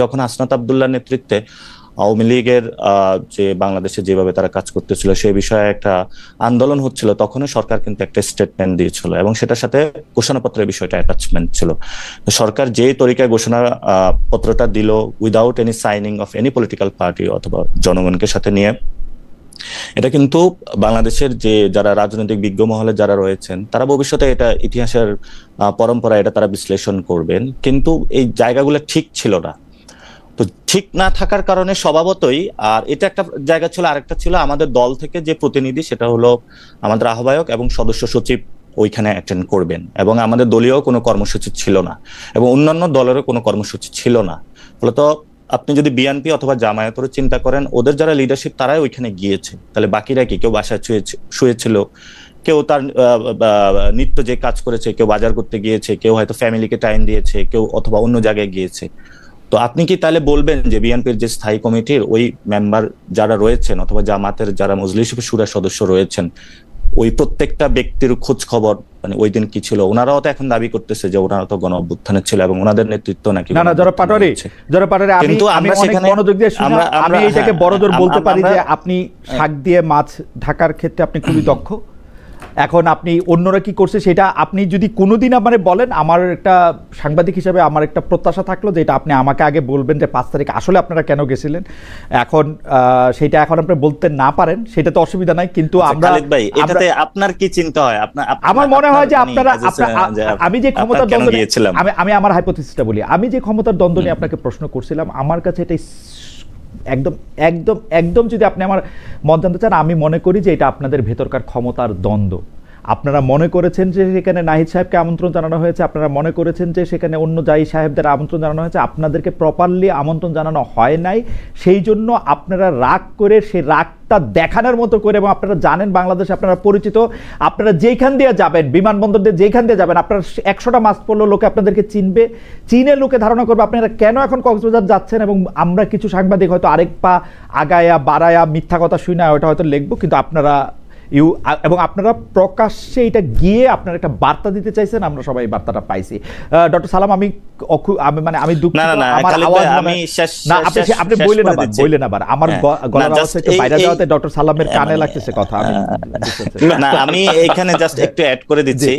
যখন হাসনাত আব্দুল্লাহর নেতৃত্বে আওয়ামী লীগের যে বাংলাদেশে যেভাবে তারা কাজ করতেছিল সেই বিষয়ে একটা আন্দোলন হচ্ছিল, তখনও সরকার কিন্তু একটা স্টেটমেন্ট দিয়েছিল এবং সেটার সাথে ঘোষণাপত্রের বিষয়টা অ্যাটাচমেন্ট ছিল। সরকার যে তরিকায় ঘোষণা পত্রটা দিল without any signing off any political party অথবা জনগণকে সাথে নিয়ে, এটা কিন্তু বাংলাদেশের যে যারা রাজনৈতিক বিজ্ঞ মহলে যারা রয়েছেন তারা ভবিষ্যতে এটা ইতিহাসের পরম্পরা এটা তারা বিশ্লেষণ করবেন, কিন্তু এই জায়গাগুলো ঠিক ছিল না। তো ঠিক না থাকার কারণে স্বভাবতই, আর এটা একটা জায়গা ছিল, আরেকটা ছিল আমাদের দল থেকে যে প্রতিনিধি সেটা হলো আমাদের আহ্বায়ক এবং সদস্য সচিব ওইখানে অ্যাটেন্ড করবেন, এবং আমাদের দলীয় কোনো কর্মসূচি ছিল না এবং অন্যান্য দলেরও কোনো কর্মসূচি ছিল না। ফলত আপনি যদি বিএনপি অথবা জামায়াতের চিন্তা করেন, ওদের যারা লিডারশিপ তারাই ওইখানে গিয়েছে, তাহলে বাকিরা কি? কেউ বাসায় শুয়েছিল, কেউ তার নিত্য যে কাজ করেছে, কেউ বাজার করতে গিয়েছে, কেউ হয়তো ফ্যামিলিকে টাইম দিয়েছে, কেউ অথবা অন্য জায়গায় গিয়েছে। তো আপনি কি তাহলে বলবেন যে বিএনপির যে স্থায়ী কমিটির ওই মেম্বার যারা রয়েছেন অথবা জামাতের যারা মজলিস শুরার সদস্য রয়েছেন, ওই প্রত্যেকটা ব্যক্তির খোঁজ খবর মানে ওই দিন কি ছিল? ওনারাও তো এখন দাবি করতেছে যে ওনারা তো গণ অভ্যুত্থানে ছিল এবং ওনাদের নেতৃত্ব নাকি না জনাব পাটোয়ারি আমি অনেক মনোযোগ দিয়ে শুনি, আমি এইটাকে বড় জোর বলতে পারি যে আপনি শাক দিয়ে মাছ ঢাকার ক্ষেত্রে আপনি খুবই দক্ষ। এখন আপনি অন্যরা কি করছে সেটা আপনি যদি কোনোদিন আমারে বলেন, আমার একটা সাংবাদিক হিসেবে আমার একটা প্রত্যাশা থাকলো যে এটা আপনি আমাকে আগে বলবেন যে 5 তারিখ আসলে আপনারা কেন গেছিলেন। এখন সেটা এখন আপনি বলতে না পারেন সেটা তো অসুবিধা নাই, কিন্তু আমরা ভাই এটাতে আপনার কি চিন্তা হয়? আমার মনে হয় যে আপনারা আমি যে ক্ষমতার দ্বন্দ্ব আমি আমার হাইপোথিসিসটা বলি, আমি যে ক্ষমতার দ্বন্দ্ব নিয়ে আপনাকে প্রশ্ন করছিলাম, আমার কাছে এটা একদম একদম একদম যদি আপনি আমার মত জানতে চান, আমি মনে করি যে এটা আপনাদের ভেতরকার ক্ষমতার দ্বন্দ্ব। আপনারা মনে করেছেন যে সেখানে নাহিদ সাহেবকে আমন্ত্রণ জানানো হয়েছে, আপনারা মনে করেছেন যে সেখানে অন্য জাহি সাহেবদের আমন্ত্রণ জানানো হয়েছে, আপনাদেরকে প্রপারলি আমন্ত্রণ জানানো হয় নাই। সেই জন্য আপনারা রাগ করে সেই রাগটা দেখানোর মতো করে, এবং আপনারা জানেন বাংলাদেশে আপনারা পরিচিত, আপনারা যেখান দিয়ে যাবেন, বিমানবন্দর দিয়ে যেখান দিয়ে যাবেন, আপনারা 100টা মাস্ক পরলেও লোকে আপনাদেরকে চিনবে, চিনে লোকে ধারণা করবে আপনারা কেন এখন কক্সবাজার যাচ্ছেন। এবং আমরা কিছু সাংবাদিক হয়তো আরেক পা আগায়া বাড়ায়া মিথ্যা কথা শুনে ওটা হয়তো লিখবো, কিন্তু আপনারা এবং আপনারা প্রকাশ্যে এটা গিয়ে আপনারা একটা বার্তা দিতে চাইছেন, আমরা সবাই বার্তাটা পাইছি। ডক্টর সালাম, আমি মানে আমি দুঃখিত, আমার আওয়াজ না আপনি বললেন আবার আমার গলার আওয়াজ একটু বাইরে যাওয়াতে ডক্টর সালামের কানে লাগতেছে কথা। আমি এইখানে জাস্ট একটু অ্যাড করে দিচ্ছি,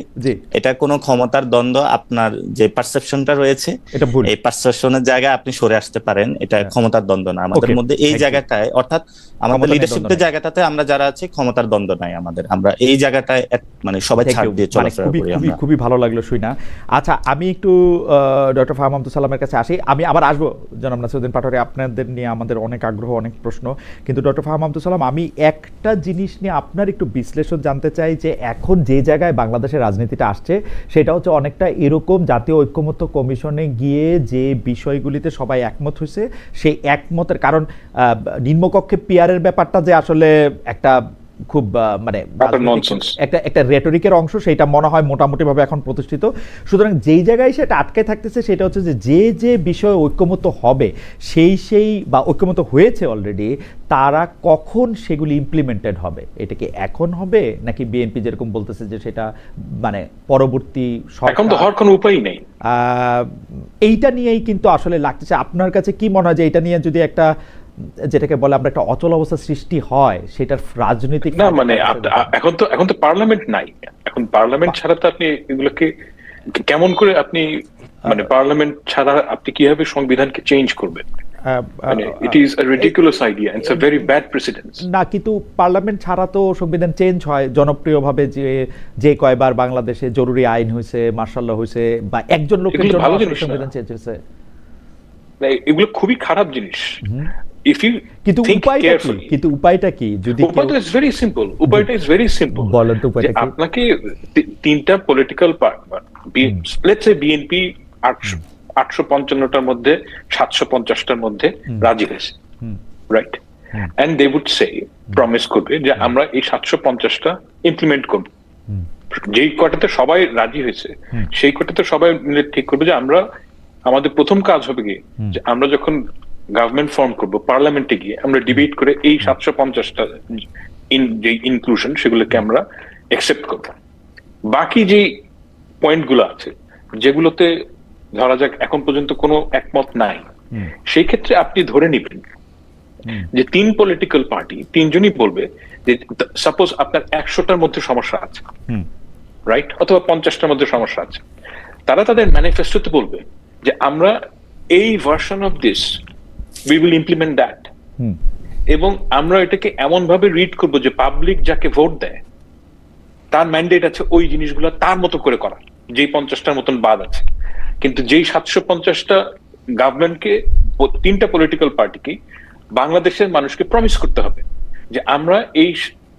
এটা কোনো ক্ষমতার দ্বন্দ্ব, আপনার যে পারসেপশনটা রয়েছে এই পারসেপশনের জায়গায় আপনি সরে আসতে পারেন, এটা ক্ষমতার দ্বন্দ্ব না আমাদের মধ্যে এই জায়গাটায়, অর্থাৎ আমাদের লিডারশিপের জায়গাটাতে আমরা যারা আছি ক্ষমতার দ্বন্দ্ব নাই আমাদের, আমরা এই জায়গাটায় মানে সবাই ছাড় দিয়ে চলাফেরা করি। খুবই ভালো লাগলো শুই না। আচ্ছা, আমি একটু ডক্টর ফাহাম আব্দুল সালামের কাছে আসি, আমি আবার আসবো জনাব নাসিরউদ্দিন পাটোয়ারি, আপনাদের নিয়ে আমাদের অনেক আগ্রহ, অনেক প্রশ্ন, কিন্তু ডক্টর ফাহাম আব্দুল সালাম, আমি একটা জিনিস নিয়ে আপনার একটু বিশ্লেষণ জানতে চাই যে এখন যে জায়গায় বাংলাদেশের রাজনীতিটা আসছে সেটা হচ্ছে অনেকটা এরকম জাতীয় ঐক্যমত্য কমিশনে গিয়ে যে বিষয়গুলিতে সবাই একমত হয়েছে, সেই একমতের কারণ নিম্নকক্ষে পিয়ারের ব্যাপারটা যে আসলে একটা খুব মানে একটা রেটরিকের অংশ, সেটা মনে হয় মোটামুটি ভাবে এখন প্রতিষ্ঠিত। সুতরাং যেই জায়গায় সেটা আটকে থাকতেছে সেটা হচ্ছে যে যে বিষয়ে ঐক্যমত্য হবে সেই বা ঐক্যমত্য হয়েছে অলরেডি, তারা কখন সেগুলি ইমপ্লিমেন্টেড হবে? এটা কি এখন হবে নাকি বিএনপি যেরকম বলতেছে যে সেটা মানে পরবর্তী এখন তো হওয়ার কোনো উপায় নেই, এইটা নিয়েই কিন্তু আসলে লাগতেছে। আপনার কাছে কি মনে হয় যে এটা নিয়ে যদি একটা যেটাকে বলে আমরা একটা অচল অবস্থা সৃষ্টি হয়, সেটার রাজনৈতিক না মানে এখন তো পার্লামেন্ট নাই, এখন পার্লামেন্ট ছাড়া তো আপনি এগুলোকে কেমন করে আপনি মানে পার্লামেন্ট ছাড়া আপনি কিভাবে সংবিধানকে চেঞ্জ করবেন? It is a ridiculous idea and it's a very bad precedence. না, কিন্তু পার্লামেন্ট ছাড়া তো সংবিধান চেঞ্জ হয় জনপ্রিয়ভাবে, যে কয়বার বাংলাদেশে জরুরি আইন হয়েছে, মার্শাল ল হয়েছে, বা একজন লোকের জন্য সংবিধান চেঞ্জ হয়েছে, এগুলো খুবই খারাপ জিনিস। কিন্তু উপায়টা কি? যদি উপায়টা ইজ ভেরি সিম্পল, বলেন তো উপায়টা কি? আপনাকে তিনটা political party, let's say BNP 855টার মধ্যে 750টার মধ্যে রাজি হয়েছে, right? And they would say, promise করবে যে আমরা এই 750টা ইমপ্লিমেন্ট করব। যেই কটাতে সবাই রাজি হয়েছে সেই কটাতে সবাই মিলে ঠিক করবে যে আমরা, আমাদের প্রথম কাজ হবে কি যে আমরা যখন গভর্নমেন্ট ফর্ম করবো পার্লামেন্টে গিয়ে আমরা ডিবেট করে এই 750টা যে ইনক্লুশন সেগুলোকে আমরা অ্যাকসেপ্ট করবো। বাকি যে পয়েন্ট গুলো আছে যেগুলোতে ধরা যাক এখন পর্যন্ত কোনো একমত নাই, সেই ক্ষেত্রে আপনি ধরে নিবেন যে 3 পলিটিক্যাল পার্টি 3 জনই বলবে যে সাপোজ আপনার 100টার মধ্যে সমস্যা আছে, রাইট, অথবা 50টার মধ্যে সমস্যা আছে, তারা তাদের ম্যানিফেস্টোতে বলবে যে আমরা এই version of this we will implement that, এবং আমরা এটাকে এমন ভাবে রিড করবো যে পাবলিক যাকে ভোট দেয় তার ম্যান্ডেট আছে ওই জিনিসগুলো তার মতো করে করা, যেই 50টার মতন বাদ আছে। কিন্তু যেই 750টা গভর্নমেন্টকে, 3টা পলিটিক্যাল পার্টিকে বাংলাদেশের মানুষকে প্রমিস করতে হবে যে আমরা এই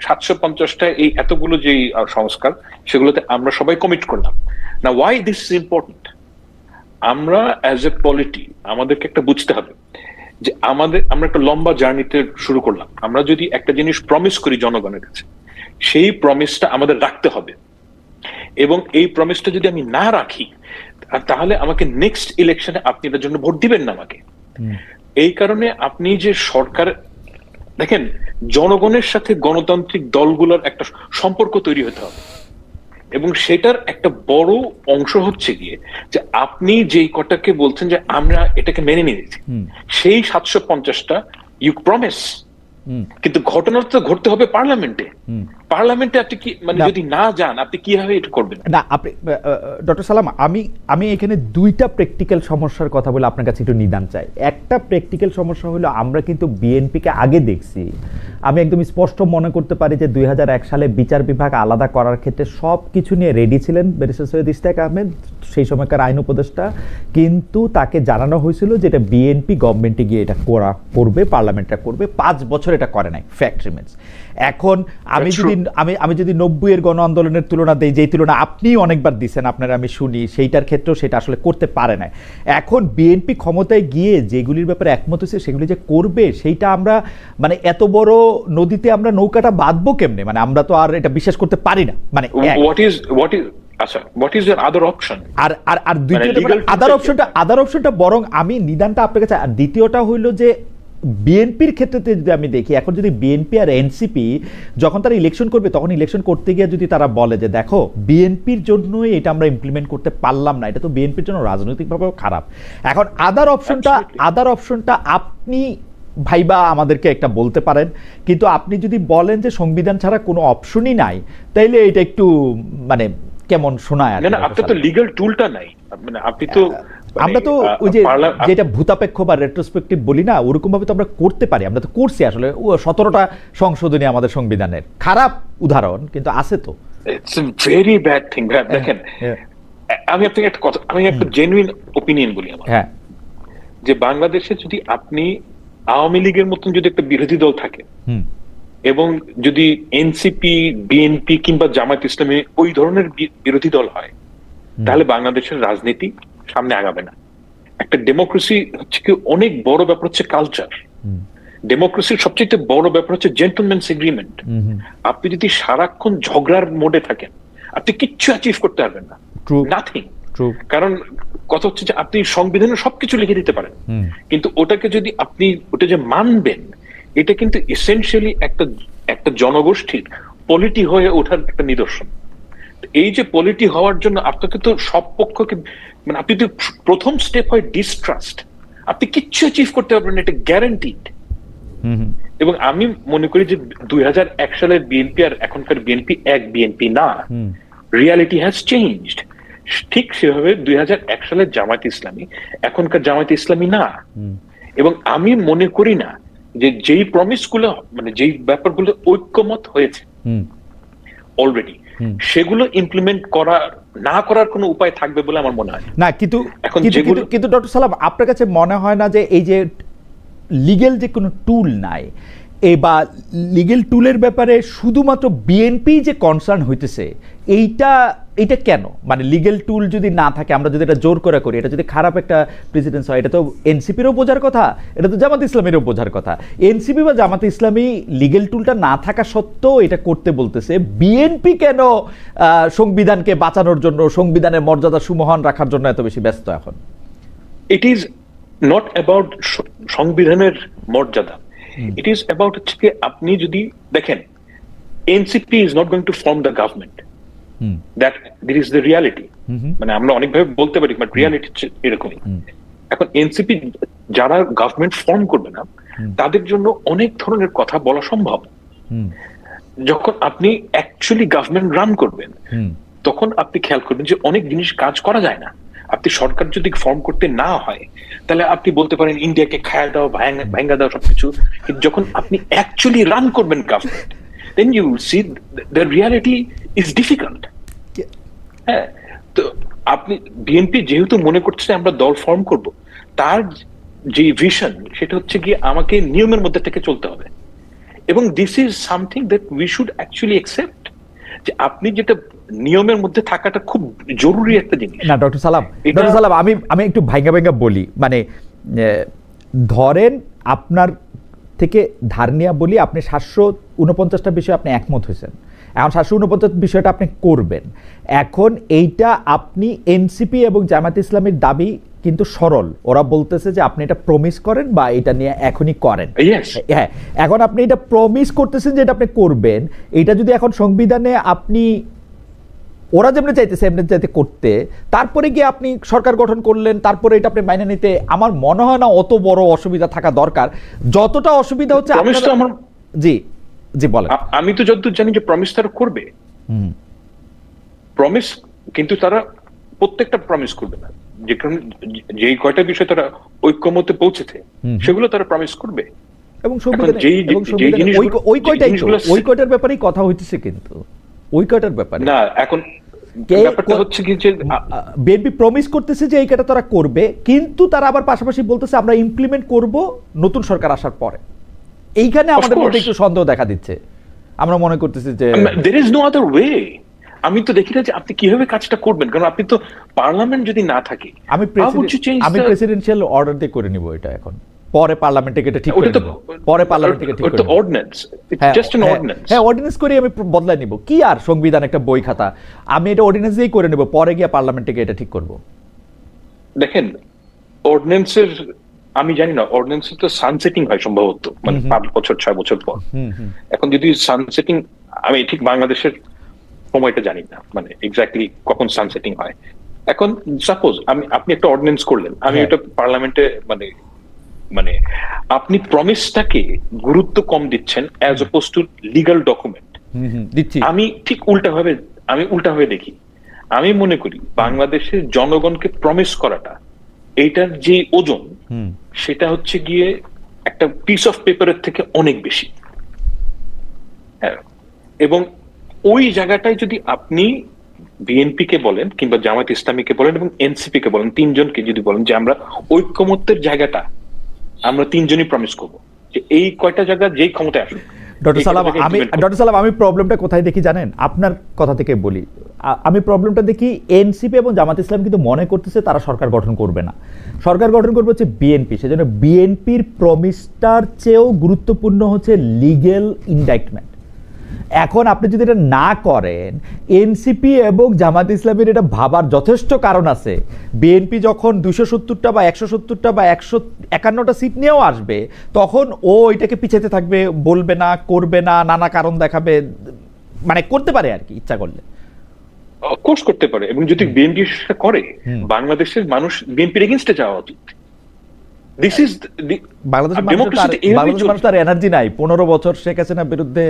750টা এই এতগুলো যেই সংস্কার সেগুলোতে আমরা সবাই কমিট করলাম না। Why this is important? আমরা অ্যাজ এ পলিটি আমাদেরকে একটা বুঝতে হবে যে আমরা একটা লম্বা জার্নিতে শুরু করলাম। আমরা যদি একটা জিনিস প্রমিস করি জনগণের কাছে, সেই প্রমিসটা আমাদের রাখতে হবে, এবং এই প্রমিসটা যদি আমি না রাখি তাহলে আমাকে নেক্সট ইলেকশনে আপনি এটার জন্য ভোট দিবেন না আমাকে। এই কারণে আপনি যে সরকার দেখেন, জনগণের সাথে গণতান্ত্রিক দলগুলোর একটা সম্পর্ক তৈরি হতে হবে, এবং সেটার একটা বড় অংশ হচ্ছে গিয়ে যে আপনি যেই কটাকে বলছেন যে আমরা এটাকে মেনে নিয়েছি, সেই 750টা ইউ প্রমিস, কিন্তু ঘটনা তো ঘটতে হবে পার্লামেন্টে। পার্লামেন্টে আপনি কি মানে যদি না যান আপনি কিভাবে এটা করবেন? না, আপনি ডক্টর সালাম, আমি এখানে 2টা প্র্যাকটিক্যাল সমস্যার কথা বলে আপনার কাছে একটু নিদান চাই। একটা প্র্যাকটিক্যাল সমস্যা হলো আমরা কিন্তু বিএনপিকে আগে দেখছি, আমি একদম স্পষ্ট মনে করতে পারি যে 2001 সালে বিচার বিভাগ আলাদা করার ক্ষেত্রে সব কিছু নিয়ে রেডি ছিলেন ব্যারিস্টার সৈয়দ ইশতিয়াক আহমেদ, সেই সময়কার আইন উপদেষ্টা, কিন্তু তাকে জানানো হয়েছিল যে এটা বিএনপি গভর্নমেন্টে গিয়ে এটা করবে, পার্লামেন্টটা করবে, 5 বছর এটা করে নাই, ফ্যাক্ট রিমেন্স। এখন আমি যদি 90-এর গণ আন্দোলনের তুলনা দেই, যেই তুলনা আপনি অনেকবার দিচ্ছেন, আপনারা আমি শুনি, সেইটার ক্ষেত্রেও সেটা আসলে করতে পারে না। এখন বিএনপি ক্ষমতায় গিয়ে যেগুলির ব্যাপারে একমত হয়েছে সেগুলি যে করবে, সেইটা আমরা মানে এত বড় নদীতে আমরা নৌকাটা বাঁধবো কেমনে? মানে আমরা তো আর এটা বিশ্বাস করতে পারি না। মানে আচ্ছা, what is your other option? আর দ্বিতীয়টা আদার অপশনটা বরং আমি নিদানটা আপনার কাছে। আর দ্বিতীয়টা হইল যে বিএনপির ক্ষেত্রে যদি আমি দেখি, এখন যদি বিএনপি আর এনসিপি যখন তারা ইলেকশন করবে, তখন ইলেকশন করতে গিয়ে যদি তারা বলে যে দেখো বিএনপির জন্যই এটা আমরা ইমপ্লিমেন্ট করতে পারলাম না, এটা তো বিএনপির জন্য রাজনৈতিকভাবেও খারাপ। এখন আদার অপশনটা আপনি ভাইবা আমাদেরকে একটা বলতে পারেন, কিন্তু আপনি যদি বলেন যে সংবিধান ছাড়া কোনো অপশনই নাই, তাইলে এটা একটু মানে কেমন শোনায়। না, আপনার তো লিগ্যাল টুলটা নাই, মানে আপনি তো আমরা তো ওই যে যেটা ভূতাপেক্ষ বা রেট্রোস্পেক্টিভ বলি না, ওরকম ভাবে তো আমরা করতে পারি। আমরা তো করছি আসলে 17টা সংশোধনী আমাদের সংবিধানের, খারাপ উদাহরণ কিন্তু আছে তো। It's a very bad thing. দেখেন, আমি আপনাকে একটা কথা, আমি একটা জেনুইন ওপিনিয়ন বলি আমার, যে বাংলাদেশে যদি আপনি আওয়ামী লীগের মতন যদি একটা বিরোধী দল থাকে, এবং যদি এনসিপি, বিএনপি কিংবা জামায়াত ইসলামী ওই ধরনের বিরোধী দল হয়, তাহলে বাংলাদেশের রাজনীতি সামনে আগাবে না। একটা ডেমোক্রেসি হচ্ছে কি অনেক বড় ব্যাপার হচ্ছে কালচার। ডেমোক্রেসির সবচেয়ে বড় ব্যাপার হচ্ছে জেন্টলম্যানস এগ্রিমেন্ট। আপনি যদি সারাক্ষণ ঝগড়ার মোডে থাকেন, আপনি কিচ্ছু অ্যাচিভ করতে পারবেন না, নাথিং। কারণ কথা হচ্ছে যে আপনি সংবিধানে সবকিছু লিখে দিতে পারেন, কিন্তু ওটাকে যদি আপনি ওটা যে মানবেন, এটা কিন্তু এসেনশিয়ালি একটা জনগোষ্ঠীর পলিটি হয়ে ওঠার একটা নিদর্শন। এই যে পলিটি হওয়ার জন্য আপনাকে তো সব পক্ষকে, মানে আপনি তো প্রথম স্টেপ হয় ডিস্ট্রাস্ট, আপনি কিচ্ছু অ্যাচিভ করতে পারবেন না, এটা গ্যারান্টিড। এবং আমি মনে করি যে 2001 সালের বিএনপি আর এখনকার বিএনপি এক বিএনপি না, রিয়ালিটি হ্যাজ চেঞ্জড। ঠিক সেভাবে 2001 সালের জামায়াত ইসলামী এখনকার জামায়াত ইসলামী না। এবং আমি মনে করি না যে যেই প্রমিস গুলো, মানে যেই ব্যাপারগুলো ঐক্যমত হয়েছে অলরেডি, সেগুলো ইমপ্লিমেন্ট না করার কোনো উপায় থাকবে বলে আমার মনে হয় না। কিন্তু ডক্টর সালাম, আপনার কাছে মনে হয় না যে এই যে লিগ্যাল যে কোনো টুল নাই, এই বা লিগ্যাল টুলের ব্যাপারে শুধুমাত্র বিএনপি যে কনসার্ন হইতেছে, এইটা কেন? মানে লিগ্যাল টুল যদি না থাকে, আমরা যদি এটা জোর করে করি, এটা যদি খারাপ একটা প্রেসিডেন্স হয়, এটা তো এনসিপিরও বোঝার কথা, এটা তো জামাত ইসলামেরও বোঝার কথা। এনসিপি বা জামাত ইসলামী লিগ্যাল টুলটা না থাকা সত্ত্বেও এটা করতে বলতেছে, বিএনপি কেন সংবিধানকে বাঁচানোর জন্য, সংবিধানের মর্যাদা সুমহান রাখার জন্য এত বেশি ব্যস্ত এখন? ইট ইজ নট অ্যাবাউট সংবিধানের মর্যাদা, ইট ইজ অ্যাবাউট হচ্ছে আপনি যদি দেখেন NCP is not going to form the government, that this is the reality. মানে আমরা অনেকভাবে বলতে পারি, বাট রিয়ালিটি হচ্ছে এরকমই। এখন এনসিপি যারা গভর্নমেন্ট ফর্ম করবে না তাদের জন্য অনেক ধরনের কথা বলা সম্ভব। যখন আপনি অ্যাকচুয়ালি গভর্নমেন্ট রান করবেন তখন আপনি খেয়াল করবেন যে অনেক জিনিস কাজ করা যায় না। আপনি সরকার যদি ফর্ম করতে না হয় তাহলে আপনি বলতে পারেন ইন্ডিয়াকে খায়া দাও, ভাঙ্গা দাও, সবকিছু। কিন্তু যখন আপনি অ্যাকচুয়ালি রান করবেন government, then you see the reality is difficult. হ্যাঁ, তো আপনি বিএনপি যেহেতু মনে করছে আমরা দল ফর্ম করব, তার যে ভিশন সেটা হচ্ছে গিয়ে আমাকে নিয়মের মধ্যে থেকে চলতে হবে, এবং this is something that we should actually accept, যে আপনি যেটা নিয়মের মধ্যে থাকাটা খুব জরুরি একটা জিনিস। না ডক্টর সালাম, আমি একটু ভাঙ্গা বলি, মানে ধরেন আপনার থেকে ধার নিয়া বলি, আপনি 749টা বিষয়ে আপনি একমত হয়েছেন, এখন 749 বিষয়টা আপনি করবেন। এখন এইটা আপনি এনসিপি এবং জামায়াত ইসলামের দাবি কিন্তু সরল, ওরা বলতেছে যে আপনি এটা প্রমিস করেন বা এটা নিয়ে এখনই করেন। হ্যাঁ, এখন আপনি এটা প্রমিস করতেছেন যে এটা আপনি করবেন, এটা যদি এখন সংবিধানে আপনি ওরা যেমনি চাইতেছে এমনি চাইতে করতে, তারপরে গিয়ে আপনি সরকার গঠন করলেন, তারপরে এটা আপনি মাইনে নিতে আমার মনে হয় না অত বড় অসুবিধা থাকা দরকার। যতটা অসুবিধা হচ্ছে জি জি বলেন। আমি তো যতদূর জানি যে প্রমিস তারা করবে, প্রমিস, কিন্তু তারা প্রত্যেকটা প্রমিস করবে না। যেই কয়টা বিষয় তারা ঐক্যমতে পৌঁছেছে সেগুলো তারা প্রমিস করবে, এবং ওই কয়টার ব্যাপারেই কথা হইতেছে, কিন্তু ওই কয়টার ব্যাপারে না। এখন ব্যাপারটা হচ্ছে কি যে বিএনপি প্রমিস করতেছে যে এই কয়টা তারা করবে, কিন্তু তারা আবার পাশাপাশি বলতেছে আমরা ইমপ্লিমেন্ট করব নতুন সরকার আসার পরে। এইখানে আমাদের মধ্যে একটু সন্দেহ দেখা দিচ্ছে। আমরা মনে করতেছি যে there is no other way। আমি তো দেখি না যে আপনি কিভাবে কাজটা করবেন, কারণ আপনি তো পার্লামেন্ট যদি না থাকে, আমি প্রেসিডেন্সিয়াল অর্ডার দিয়ে করে নিব এটা, এখন পরে পার্লামেন্টে এটা ঠিক করে নিব, পরে পার্লামেন্টে ঠিক করে নিব, অর্ডিন্যান্স, জাস্ট অ্যান অর্ডিন্যান্স। হ্যাঁ, অর্ডিন্যান্স করে আমি বদলাই নিব, কি আর সংবিধান একটা বই খাতা, আমি এটা অর্ডিন্যান্স দিয়েই করে নিব, পরে গিয়ে পার্লামেন্টে গিয়ে এটা ঠিক করব। দেখেন, অর্ডিন্যান্সের আমি জানি না, অর্ডিন্যান্সের তো সানসেটিং হয় সম্ভবত, মানে 5 বছর 6 বছর পর। এখন যদি সানসেটিং, আমি ঠিক বাংলাদেশের সময়টা জানি না, মানে এক্স্যাক্টলি কখন সানসেটিং হয়। এখন সাপোজ আপনি একটা অর্ডিন্যান্স করলেন, আমি এটা পার্লামেন্টে মানে আপনি প্রমিসটাকে গুরুত্ব কম দিচ্ছেন as oppose to legal document. আমি ঠিক উল্টাভাবে দেখি। আমি মনে করি বাংলাদেশের জনগণকে প্রমিস করাটা, এইটার যে ওজন সেটা হচ্ছে গিয়ে একটা পিস অফ পেপারের থেকে অনেক বেশি। হ্যাঁ, এবং ওই জায়গাটায় যদি আপনি বিএনপি কে বলেন কিংবা জামায়াত ইসলামীকে বলেন এবং এনসিপি কে বলেন, তিনজনকে যদি বলেন যে আমরা ঐক্যমত্যের জায়গাটা আমরা তিনজনই প্রমিস করবো যে এই কয়টা জায়গা যেই ক্ষমতায় আসুক। ডক্টর সালাম, আমি প্রবলেমটা কোথায় দেখি জানেন? আপনার কথা থেকে বলি, আমি প্রবলেমটা দেখি এনসিপি এবং জামাত ইসলাম কিন্তু মনে করতেছে তারা সরকার গঠন করবে না, সরকার গঠন করবে হচ্ছে বিএনপি। সেজন্য বিএনপির প্রমিসটার চেয়েও গুরুত্বপূর্ণ হচ্ছে লিগ্যাল ইনডাইটমেন্ট। এখন আপনি যদি এটা না করেন, এনসিপি এবং জামাত ইসলামের এটা ভাবার যথেষ্ট কারণ আছে। বিএনপি যখন 270টা বা 170টা বা 151টা সিট নিয়েও আসবে, তখন ও এটাকে পিছাতে থাকবে, বলবে না, করবে না, নানা কারণ দেখাবে, মানে করতে পারে আর কি ইচ্ছা করলে। অফকোর্স করতে পারে, এবং যদি বিএনপি করে, বাংলাদেশের মানুষ বিএনপির এগেইনস্টে যাওয়া উচিত। বাংলাদেশের মানুষ তার এনার্জি নাই। 15 বছর শেখ হাসিনার বিরুদ্ধে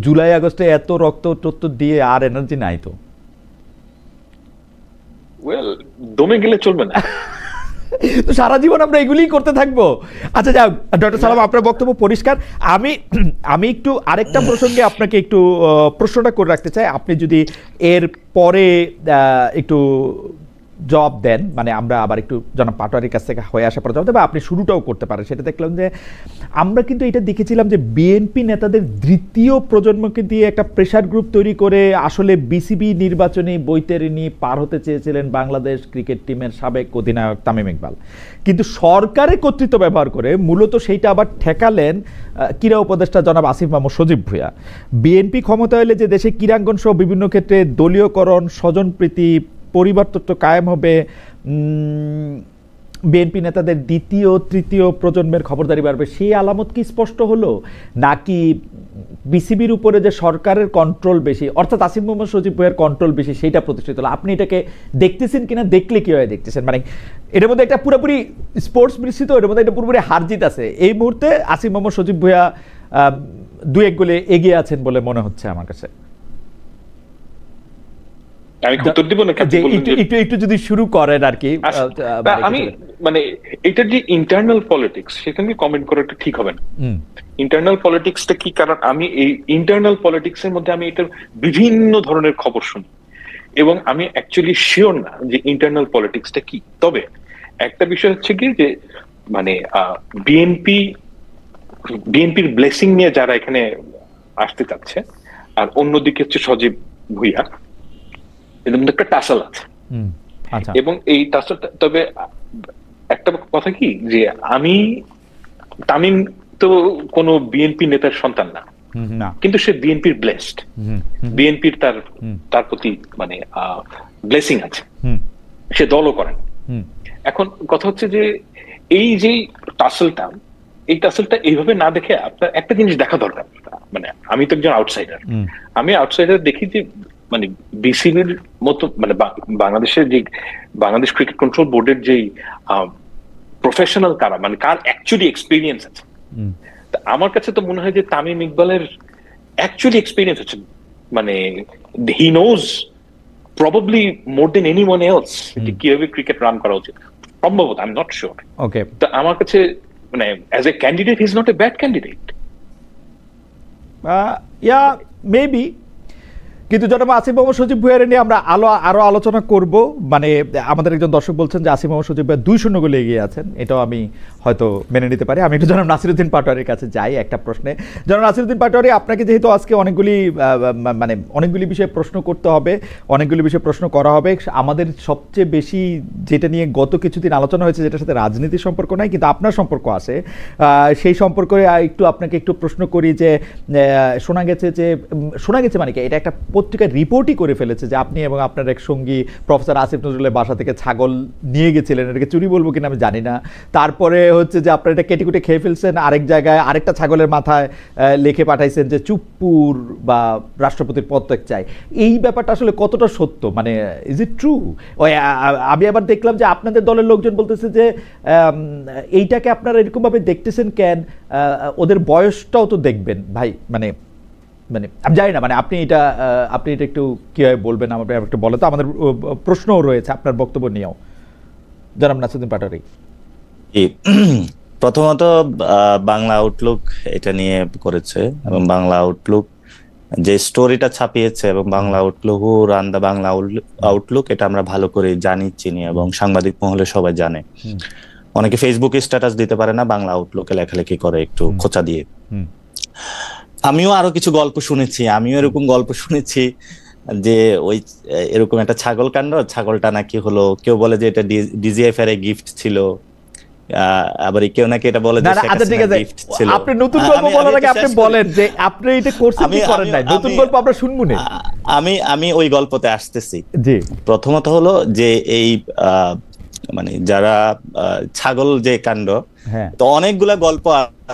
জুলাই আগস্টে এত রক্ত দিয়ে আর এনার্জি নাই তো। দমে গেলে চলবে না, তো সারা জীবন আমরা এগুলিই করতে থাকবো। আচ্ছা যাও ডক্টর সালাম, আপনার বক্তব্য পরিষ্কার। আমি একটু আরেকটা প্রসঙ্গে আপনাকে একটু প্রশ্নটা করে রাখতে চাই, আপনি যদি এর পরে একটু জবাব দেন, মানে আমরা আবার একটু জনাব পাটোয়ারির কাছ থেকে হয়ে আসার পর জবাব দেবো, আপনি শুরুটাও করতে পারেন। সেটা দেখলাম যে আমরা কিন্তু এটা দেখেছিলাম যে বিএনপি নেতাদের দ্বিতীয় প্রজন্মকে দিয়ে একটা প্রেশার গ্রুপ তৈরি করে আসলে বিসিবি নির্বাচনী বৈতরণী পার হতে চেয়েছিলেন বাংলাদেশ ক্রিকেট টিমের সাবেক অধিনায়ক তামিম ইকবাল, কিন্তু সরকারের কর্তৃত্ব ব্যবহার করে মূলত সেইটা আবার ঠেকালেন ক্রীড়া উপদেষ্টা জনাব আসিফ মাহমুদ সজীব ভূঁইয়া। বিএনপি ক্ষমতা হলে যে দেশে ক্রীড়াঙ্গন সহ বিভিন্ন ক্ষেত্রে দলীয়করণ, স্বজনপ্রীতি, পরিবার তত্ত্ব কায়েম হবে, বিএনপি নেতাদের দ্বিতীয় তৃতীয় প্রজন্মের খবরদারি বাড়বে, সেই আলামত কি স্পষ্ট হলো, নাকি বিসিবির উপরে যে সরকারের কন্ট্রোল বেশি, অর্থাৎ আসিফ মোহাম্মদ সজীব ভুঁইয়ার কন্ট্রোল বেশি, সেইটা প্রতিষ্ঠিত হলো? আপনি এটাকে দেখতেছেন কিনা, দেখলে কিভাবে দেখতেছেন? মানে এটার মধ্যে একটা পুরোপুরি স্পোর্টস মিশ্রিত, এর মধ্যে একটা পুরোপুরি হার জিত আছে। এই মুহূর্তে আসিফ মোহাম্মদ সজীব ভুঁইয়া 2-1 গোলে এগিয়ে আছেন বলে মনে হচ্ছে আমার কাছে। আমি উত্তর দিব না, একটু যদি শুরু করেন আর কি। আমি মানে এটার যে ইন্টারনাল পলিটিক্স, সেখানে কমেন্ট করাটা ঠিক হবে না। ইন্টারনাল পলিটিক্সটা কি, কারণ আমি এই ইন্টারনাল পলিটিক্স এর মধ্যে আমি এটার বিভিন্ন ধরনের খবর শুনি এবং আমি অ্যাকচুয়ালি শিওর না যে ইন্টারনাল পলিটিক্সটা কি। তবে একটা বিষয় হচ্ছে কি, যে মানে বিএনপির ব্লেসিং নিয়ে যারা এখানে আসতে চাচ্ছে, আর অন্যদিকে হচ্ছে সজীব ভুঁইয়া, এদের মধ্যে একটা টাসাল আছে। এবং এই টাসালটা, তবে একটা কথা কি, যে তামিম তো কোনো বিএনপি নেতার সন্তান না, কিন্তু সে বিএনপির ব্লেসড, বিএনপির তার প্রতি মানে ব্লেসিং আছে, সে দলও করেন। এখন কথা হচ্ছে যে এই যে টাসেলটা এইভাবে না দেখে আপনার একটা জিনিস দেখা দরকার। মানে আমি তো একজন আউটসাইডার, আমি আউটসাইডার দেখি যে মানে বিসিবির মতো, মানে বাংলাদেশের যে বাংলাদেশ ক্রিকেট কন্ট্রোল বোর্ডের যে প্রফেশনাল কারা, মানে কার অ্যাকচুয়ালি এক্সপিরিয়েন্স আছে, আমার কাছে তো মনে হয় যে তামিম ইকবালের অ্যাকচুয়ালি এক্সপিরিয়েন্স আছে, মানে he knows probably more than anyone else যে কিভাবে ক্রিকেট রান করা উচিত, সম্ভবত, I am not sure. Okay, তো আমার কাছে মানে as a candidate he is not a bad candidate. Yeah maybe, কিন্তু জনাব আসিফ মোহাম্মদ সজীব ভুঁইয়ার নিয়ে আমরা আরো আলোচনা করব। মানে আমাদের একজন দর্শক বলছেন যে আসিফ মোহাম্মদ সজীব ভুঁইয়া 2-0 গোলে এগিয়ে আছেন, এটাও আমি হয়তো মেনে নিতে পারি। আমি একটু জনাব নাসিরউদ্দিন পাটোয়ারির কাছে যাই একটা প্রশ্নে। জনাব নাসিরউদ্দিন পাটোয়ারি, আপনাকে যেহেতু আজকে অনেকগুলি বিষয়ে প্রশ্ন করতে হবে, অনেকগুলি বিষয়ে প্রশ্ন করা হবে, আমাদের সবচেয়ে বেশি যেটা নিয়ে গত কিছুদিন আলোচনা হয়েছে, যেটার সাথে রাজনীতির সম্পর্ক নাই কিন্তু আপনার সম্পর্ক আছে, সেই সম্পর্কে আপনাকে একটু প্রশ্ন করি যে শোনা গেছে মানে কি, এটা একটা পত্রিকায় রিপোর্টই করে ফেলেছে যে আপনি এবং আপনার এক সঙ্গী প্রফেসর আসিফ নজরুলের বাসা থেকে ছাগল নিয়ে গেছিলেন। এটাকে চুরি বলবো কিনা আমি জানি না। তারপরে হচ্ছে যে আপনারা এটা কেটে কুটে খেয়ে ফেলছেন, আরেক জায়গায় আরেকটা ছাগলের মাথায় লিখে পাঠাইছেন যে চুপ্পুর বা রাষ্ট্রপতির পদত্যাগ চাই। এই ব্যাপারটা আসলে কতটা সত্য, মানে ইজ ইট ট্রু? আমি আবার দেখলাম যে আপনাদের দলের লোকজন বলতেছে যে এইটাকে আপনারা এরকমভাবে দেখতেছেন কেন, ওদের বয়সটাও তো দেখবেন ভাই। মানে আমি জানি না, মানে আপনি এটা একটু কিভাবে বলবেন আমার একটু বলে, তো আমাদের প্রশ্নও রয়েছে আপনার বক্তব্য নিয়েও। জনাব নাসিরউদ্দিন পাটোয়ারি। প্রথমত বাংলা আউটলুক এটা নিয়ে করেছে, এবং বাংলা আউটলুক যে স্টোরিটা ছাপিয়েছে, এবং বাংলা আউটলুক ও রান্দা বাংলা আউটলুক, এটা আমরা ভালো করে জানি, চিনি, এবং সাংবাদিক মহলে সবাই জানে। অনেকে ফেসবুকে স্ট্যাটাস দিতে পারে না, বাংলা আউটলুকে লেখালেখি করে একটু খোঁচা দিয়ে। আমিও আরো কিছু গল্প শুনেছি, এরকম গল্প শুনেছি যে ওই এরকম একটা ছাগল কাণ্ড, ছাগলটা নাকি হলো, কেউ বলে যে এটা ডিজিএফ এর গিফট ছিল, আবার কেউ নাকি এটা বলে যে গিফট ছিল। আপনি নতুন গল্প বলার আগে আপনি বলেন যে আপনি এটা করছেন কি করেন নাই, নতুন গল্প আমরা শুনবো না। আমি ওই গল্পতে আসতেছি। জি, প্রথমত হলো যে এই মানে যারা ছাগল যে কাণ্ড, তো অনেকগুলা গল্প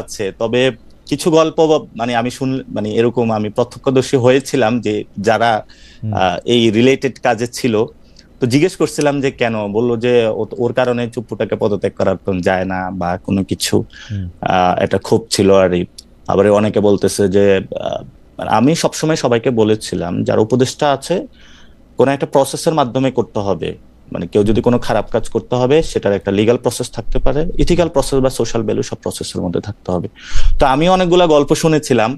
আছে, তবে কিছু গল্প মানে আমি মানে এরকম আমি প্রত্যক্ষদর্শী হয়েছিলাম যে যারা এই রিলেটেড কাজে ছিল, তো জিজ্ঞেস করছিলাম যে কেন, বললো যে ওর কারণে চুপ্পুটাকে পদত্যাগ করার যায় না বা কোনো কিছু, এটা ক্ষোভ ছিল। আর আবার অনেকে বলতেছে যে আমি সবসময় সবাইকে বলেছিলাম যারা উপদেষ্টা আছে, কোন একটা প্রসেসের মাধ্যমে করতে হবে। মানে কেউ যদি কোনো খারাপ কাজ করতে হবে, সেটার একটা লিগ্যাল প্রসেস থাকতে পারে, ইথিক্যাল প্রসেস বা সোশ্যাল ভ্যালু, সব প্রসেসের মধ্যে থাকতে হবে। তো আমি অনেকগুলা গল্প শুনেছিলাম,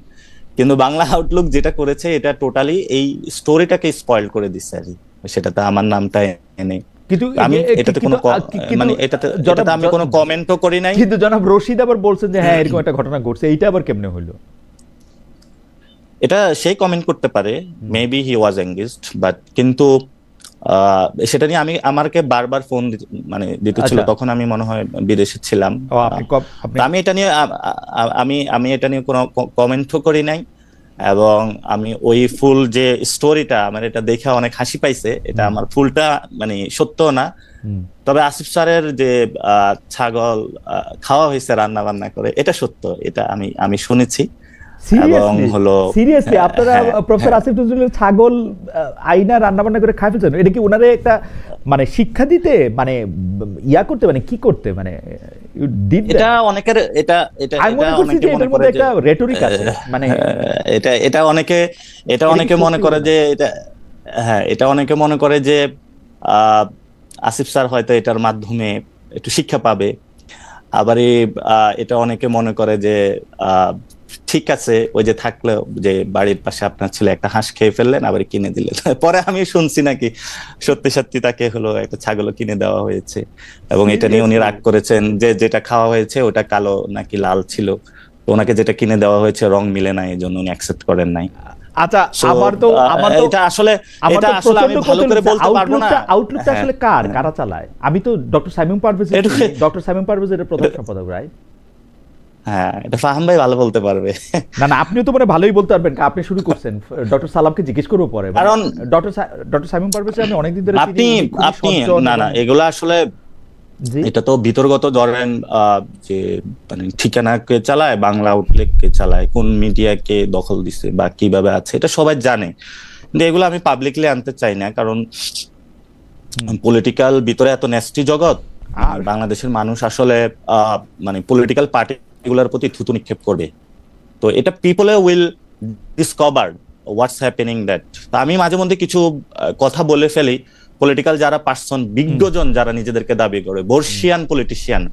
কিন্তু বাংলা আউটলুক যেটা করেছে এটা টোটালি এই স্টোরিটাকে স্পয়েল করে দিচ্ছে আর কি। সেটাতে আমার নামটা এনে, কিন্তু আমি এটাতে কোনো মানে এটাতে আমি কোনো কমেন্টও করি নাই। কিন্তু জনাব রশিদ আবার বলছেন যে হ্যাঁ এরকম একটা ঘটনা ঘটছে, এইটা আবার কেমনে হলো? এটা সেই কমেন্ট করতে পারে, maybe he was engaged, but কিন্তু সেটা নিয়ে আমাকে বারবার ফোন মানে দিতেছিল, তখন আমি মনে হয় বিদেশে ছিলাম। আমি এটা নিয়ে কোনো কমেন্টও করি নাই, এবং আমি ওই ফুল যে স্টোরিটা, আমার এটা দেখে অনেক হাসি পাইছে, এটা আমার ফুলটা মানে সত্য না, তবে আসিফ স্যারের যে ছাগল খাওয়া হয়েছে রান্না বান্না করে, এটা সত্য, এটা আমি শুনেছি। এবং হলো সিরিয়াসলি আপনারা প্রফেসর আসিফ নজরুলের ছাগল আইনা রান্না বান্না করে খাই ফেলছেন, এটা কি ওনারে একটা মানে শিক্ষা দিতে, মানে ইয়া করতে, মানে কি করতে, মানে এটা অনেকের এটা এটা অনেকে মনে করে একটা রেটরিক আছে, মানে এটা অনেকে মনে করে যে এটা, হ্যাঁ, এটা অনেকে মনে করে যে আসিফ স্যার হয়তো এটার মাধ্যমে একটু শিক্ষা পাবে। আবার এটা অনেকে মনে করে যে ঠিক আছে, ওই যে থাকলো যে বাড়ির পাশে আপনার ছেলে একটা হাঁস খেয়ে ফেললেন, আবার কিনে দিলেন। পরে আমি শুনছি নাকি সত্যি সত্যি তাকে হলো একটা ছাগলও কিনে দেওয়া হয়েছে, এবং এটা নিয়ে উনি রাগ করেছেন যে যেটা খাওয়া হয়েছে ওটা কালো নাকি লাল ছিল, তো ওনাকে যেটা কিনে দেওয়া হয়েছে রং মিলে নাই, এই জন্য উনি অ্যাকসেপ্ট করেন নাই। আচ্ছা, এটা আসলে আমি ভালো করে বলতে পারবো না আউটলুকটা আসলে কারা চালায়। আমি তো ডক্টর সাইমুম পারভেজের প্রধান সম্পাদক, রাইট? হ্যাঁ, এটা ফাহাম ভাই ভালো বলতে পারবে। না আপনিও তো মানে ভালোই বলতে পারবেন, আপনি শুরু করছেন। ডক্টর সালামকে জিজ্ঞেস করবো পরে, কারণ ডক্টর সাইমুম পারভেজ আমি অনেকদিন ধরে আপনি না এগুলো আসলে এটা তো বিতর্গত, ধরেন যে মানে ঠিকানাকে চালায়, বাংলা আউটলেটকে চালায়, কোন মিডিয়াকে দখল দিছে বা কিভাবে আছে, এটা সবাই জানে। কিন্তু এগুলো আমি পাবলিকলি আনতে চাই না, কারণ পলিটিক্যাল ভিতরে এত নেস্টি জগৎ, আর বাংলাদেশের মানুষ আসলে মানে পলিটিক্যাল পার্টিগুলোর প্রতি থুতু নিক্ষেপ করবে। তো এটা people will discover what's happening that. আমি মাঝে মধ্যে কিছু কথা বলে ফেলি, পলিটিক্যাল যারা পার্সন, বিজ্ঞজন যারা নিজেদেরকে দাবি করে, বর্ষিয়ান পলিটিশিয়ান,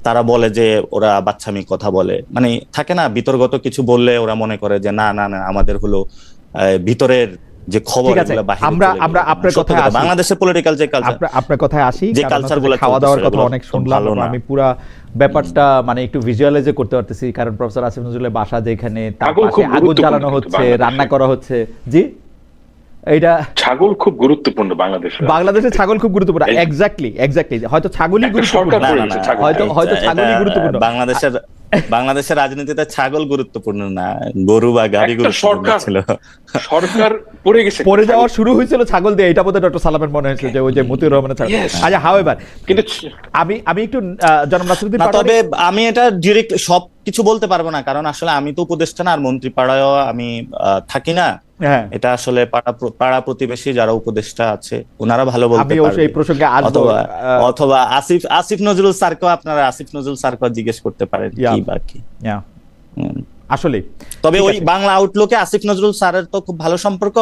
তারা বলে যে ওরা বাচ্চামি কথা বলে, মানে থাকে না বিতর্গত কিছু বললে ওরা মনে করে যে না না না আমাদের হলো ভিতরের যে খবর, আমরা আপনার কথায় আসি, বাংলাদেশের পলিটিক্যাল যে কালচার, আপনার কথায় আসি, যে কালচারগুলো খাওয়া দাওয়ার কথা অনেক শুনলাম, আমি পুরো ব্যাপারটা মানে একটু ভিজুয়ালাইজ করতে পারতেছি, কারণ প্রফেসর আসিফ নজরুলের বাসা যেখানে, তার পাশে আগুন জ্বালানো হচ্ছে, রান্না করা হচ্ছে। জি, এটা ছাগল খুব গুরুত্বপূর্ণ বাংলাদেশে ছাগল খুব গুরুত্বপূর্ণ। এক্স্যাক্টলি হয়তো ছাগলই গুরুত্বপূর্ণ, হয়তো ছাগলই গুরুত্বপূর্ণ। বাংলাদেশের রাজনীতিতে ছাগল গুরুত্বপূর্ণ না, গরু বা গাড়ি গুরুত্বপূর্ণ ছিল। সরকার পড়ে যাওয়া শুরু হয়েছিল ছাগল দিয়ে, এটা বোধহয় ডক্টর সালামের মনে হয়েছিল যে ওই যে মতিউর রহমানের ছাগল। আচ্ছা, হাওয়েভার কিন্তু আমি একটু জনাব নাসিরউদ্দিন, তবে আমি এটা ডিরেক্ট সব কিছু বলতে পারবো না, কারণ আসলে আমি তো উপদেষ্টা না, আর মন্ত্রী পাড়ায়ও আমি থাকি না। এটা আসলে পাড়া প্রতিবেশী যারা উপদেষ্টা আছে ওনারা ভালো বলতে পারবে, অথবা আসিফ নজরুল স্যারকেও আপনারা আসিফ নজরুল স্যারকেও জিজ্ঞেস করতে পারেন কি বাকি আসলে। তবে ওই বাংলা আউটলুকে আসিফ নজরুল স্যারের তো খুব ভালো সম্পর্ক